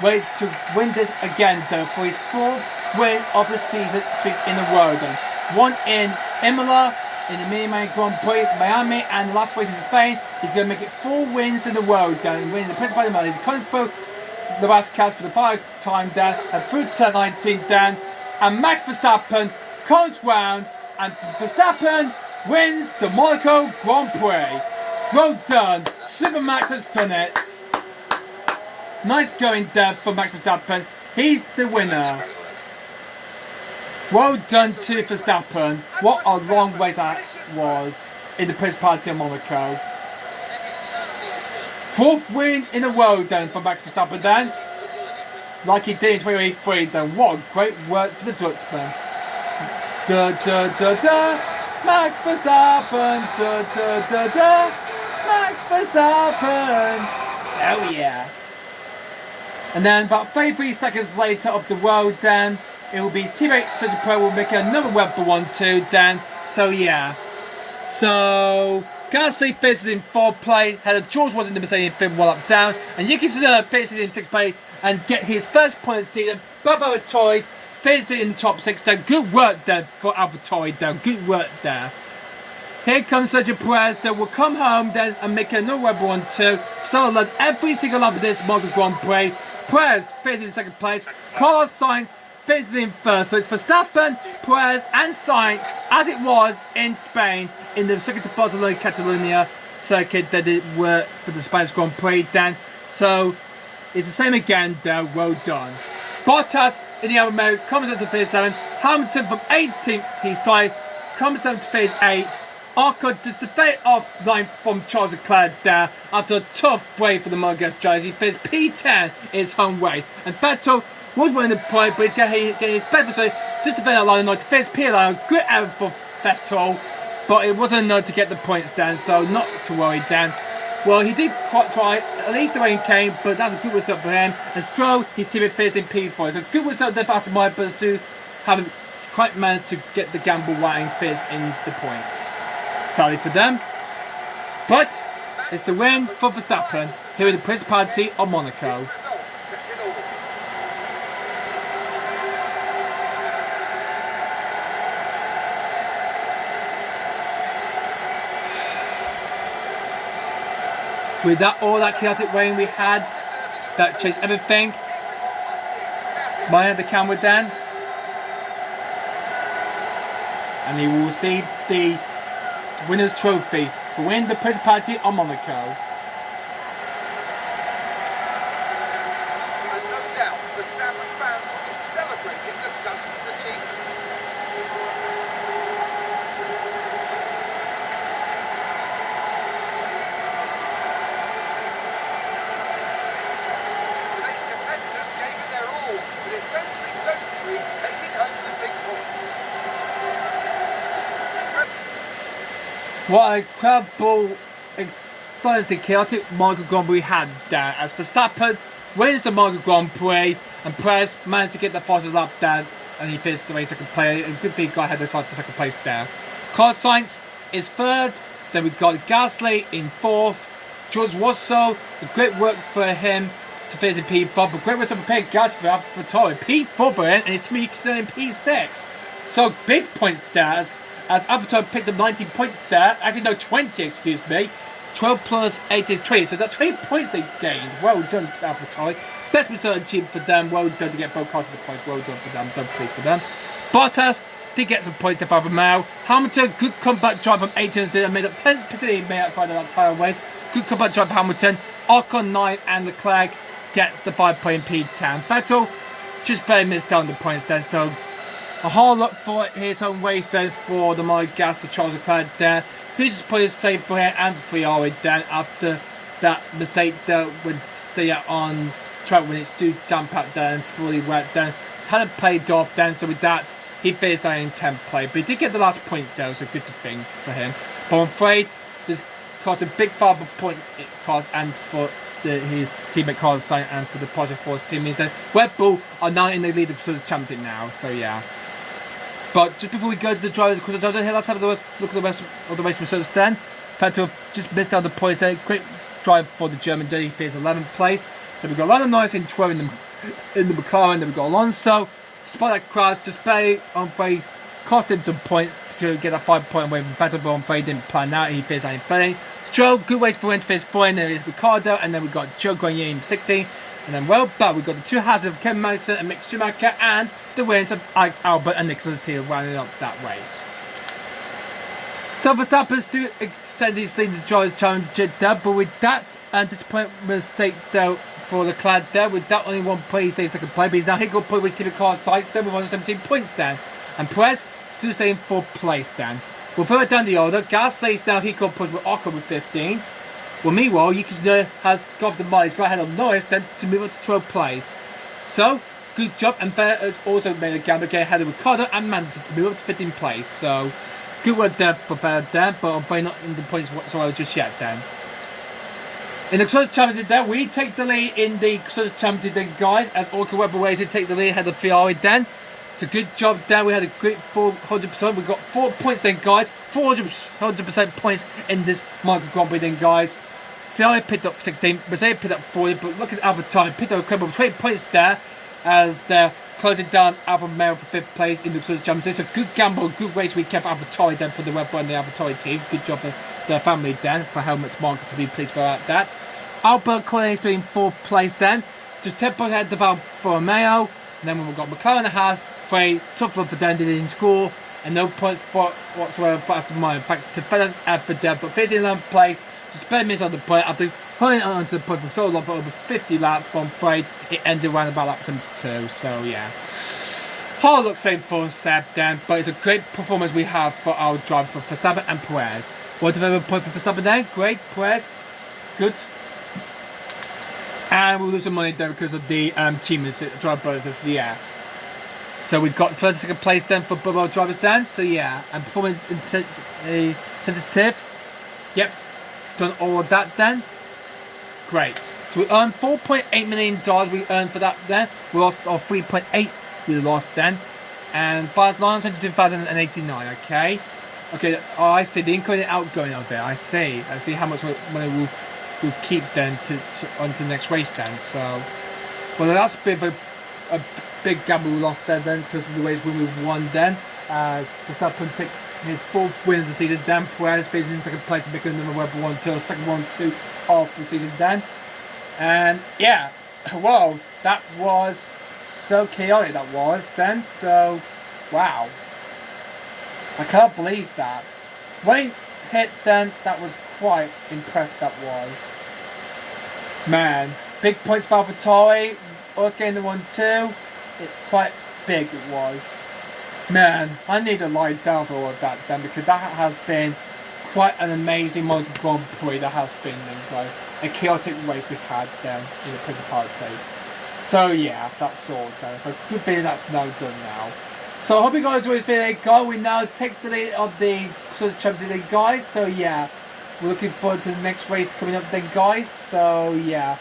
ready to win this again, though, for his 4th win of the season streak in a row, then. One in Imola, in the Monaco Grand Prix, Miami, and the last race in Spain. He's going to make it 4 wins in a row, Dan, winning the Principality of Monaco. He's coming through the Rascals for the 5th time, Dan, and through to turn 19, Dan. And Max Verstappen comes round, and Verstappen wins the Monaco Grand Prix. Well done, Super Max has done it. Nice going there for Max Verstappen. He's the winner. Well done to Verstappen. What a long race that was in the Principality of Monaco. 4th win in a row then for Max Verstappen then. Like he did in 2023 then. What a great work for the Dutchman. Max Verstappen. Max Verstappen. Oh yeah. And then about 33 seconds later up the road then, it will be his teammate Sergio Perez will make another Red Bull 1-2 then. So yeah. So Gasly finishes in 4th place, Heather George was in the Mercedes in 5th, 1 up down, and Yuki Tsunoda finishes in 6th place and get his first point of the season. Both AlphaTauris finishes in the top 6 then. Good work there for AlphaTauri then. Good work there. Here comes Sergio Perez that will come home then and make another Red Bull 1-2. So led every single lap of this Monaco Grand Prix. Perez finishes in 2nd place. Carlos Sainz finishes in 1st. So it's Verstappen, Perez and Sainz as it was in Spain in the Circuit de Barcelona Catalunya circuit that it worked for the Spanish Grand Prix then. So it's the same again though. Well done. Bottas in the other mode comes up to finish 7th. Hamilton from 18th he's tied. Comes up to finish 8th. Ocon does the fate off 9th from Charles Leclerc there after a tough race for the Monegasque drivers. He finished P10 in his home race. And Vettel was winning the point, but he's getting his best so just to finish that line to finish P11. Good effort for Vettel, but it wasn't enough to get the points down, so not to worry, Dan. Well, he did try, at least the rain came, but that's a good result for him. And Stroll, his teammate finished in P4. So good result there for Aston Martin, but do haven't quite managed to get the gamble right and finish in the points. Sorry for them, but it's the win for Verstappen here in the Principality of Monaco. With that, all that chaotic rain we had, that changed everything. Smiling at the camera, Dan, and you will see the winner's trophy for winning the Principality of Monaco. And no doubt, the Verstappen fans will be celebrating the Dutchman's achievement. Today's competitors gave it their all, but it's going to be those 3 taking home the big points. What a incredible, exciting, chaotic Monaco Grand Prix had there as Verstappen wins the Monaco Grand Prix and Perez managed to get the fastest lap down and he finished the race 2nd place. A good thing he got ahead of the for 2nd place there. Carlos Sainz is 3rd. Then we got Gasly in 4th. George Russell, great work for him to finish in P4, but great work for Gasly for AlphaTauri. P4 for him and his team still in P6. So big points there as AlphaTauri picked up 19 points there. Actually, no, 20, excuse me. 12 plus 8 is 20. So that's 20 points they gained. Well done to AlphaTauri. Best result achieved for them. Well done to get both cars of the points. Well done for them. So pleased for them. Bottas did get some points there for Mao. Hamilton, good comeback drive from 18th and made up 10%. He made up Friday that tyre race. Good comeback drive for Hamilton. Ocon 9 and Leclerc gets the 5-point P10. Vettel just barely missed down the points there. So a whole lot for his home race then for the Monegasque for Charles Leclerc there. Who's just put his save for him and for Ferrari then after that mistake there when stay on track when it's too damp out there and fully wet then. hadn't played off then, so with that, he finished down in 10th place. But he did get the last point though, so good thing for him. But I'm afraid this cost a big father point it cost, and for his teammate Carlos Sainz and for the Project Force team means that Red Bull are now in the lead of the Constructors' Championship now, so yeah. But just before we go to the drivers of the Constructors' here, let's have a look at the rest of the race results then. Vettel just missed out the points there. Great drive for the German. He finished 11th place. Then we've got Lando Norris in 12th in the McLaren. Then we've got Alonso. Despite that crash, just barely on Frey cost him some points to get that 5 point away from Vettel, but on Frey didn't plan out. He finished in 13th. Stroll, good race for him to finish 4th. There is Ricardo, and then we've got Joe Grenier in 16th. And then well back, we've got the two hazards of Kevin Magnussen and Mick Schumacher, and the wins of Alex Albert and Nicholas Latifi rounding up that race. So Verstappen's do extend his lead to Drivers' Championship there, but with that disappointing mistake though for the Clad there, with that only 1 point, he stays second place, but he's now hit good point with Stephen Carr's sides then with 117 points then. And Perez still staying in 4th place then. Well, further down the order, Gasly's now hit good points with Ocon with 15. Well, meanwhile, Yuki Tsunoda has got the miles right ahead of Norris then to move up to 12th place. So, good job, and Vettel has also made a gamble again ahead of Ricardo and Manderson to move up to 15th place. So, good work there for Vettel there, but I'm afraid not in the points whatsoever just yet then. In the Constructors' Championship there, we take the lead in the Constructors' Championship then, guys, as Orca Webber Racing take the lead ahead of Ferrari then. So good job there, we had a great 400%, we got 4 points then, guys, 400% points in this Monaco Grand Prix then, guys. Ferrari picked up 16, Mercedes picked up 40, but look at Alpha Tauri, picked up a incredible 20 points there, as they're closing down Alfa Romeo for 5th place in the Constructors' Championship. So good gamble, good race we kept Alpha Tauri then for the Red Bull and the Alpha Tauri team. Good job for their family then, for Helmut Marko to be pleased about that. Albert Correa is in 4th place then, just 10 points ahead of Alfa Romeo. And then we've got McLaren ahead, Frey, tough run for Dan, didn't score, and no points for whatsoever for Aston Martin. Thanks to Fellas and for Dan, but finishing in 11th place, just barely missed on the point after holding on to the point for so long for over 50 laps, but I'm afraid it ended around about lap 72, so yeah. Hard luck same for Seb then, but it's a great performance we have for our driver for Verstappen and Perez. What a point for Verstappen there, great, Perez, good. And we'll lose some money there because of the achievements, driver bonuses, yeah. So we've got first and second place then for both our drivers then, so yeah. And performance sensitive, yep, done all of that then. Great. So we earned $4.8 million we earned for that then. We lost our 3.8 we lost then. And by 972,089, okay? Okay, oh, I see the incoming and outgoing of it. I see how much money we'll keep then on to the next race then. So, well, that's a bit of a big gamble we lost there then because of the ways we won then. As Verstappen picked his 4th win of the season then. Perez finished in second place to make another Red Bull 1-2, second 1-2 of the season then. And yeah, well, that was so chaotic that was then. So, wow. I can't believe that. When it hit then, that was quite impressed that was. Man, big points for AlphaTauri. Us getting the 1-2. It's quite big it was. Man, I need to lie down for all of that then because that has been quite an amazing Monaco Grand Prix that has been then, a chaotic race we had then in the Principality. So yeah, that's all done. So good thing that's now done now. So I hope you guys enjoyed this video guys. We now take the lead of the Championship League guys. So yeah, we're looking forward to the next race coming up then guys. So yeah.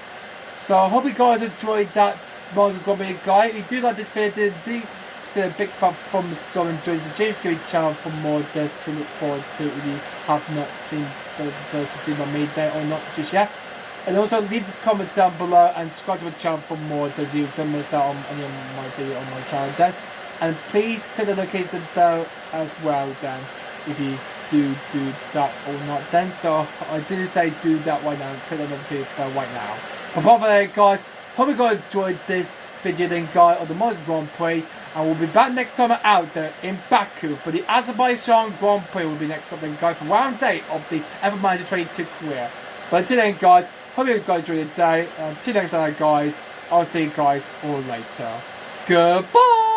So I hope you guys enjoyed that Monaco Grand Prix guys. If you do like this video, say a big thumbs up and enjoy the James Green channel for more videos to look forward to if you have not seen the first to see my main day or not just yet. And also leave a comment down below and subscribe to my channel for more videos you've done miss out on any of my video on my channel then. And please click the notification bell as well then if you do that or not then. So I do say do that right now and click the notification bell right now. But apart from that guys, hope you guys enjoyed this video then guys of the Monaco Grand Prix. And we'll be back next time I'm out there in Baku for the Azerbaijan Grand Prix. Will be next up then guys for round 8 of the F1 22 career. But until then guys, hope you guys enjoy the day. Until next time guys, I'll see you guys all later. Goodbye!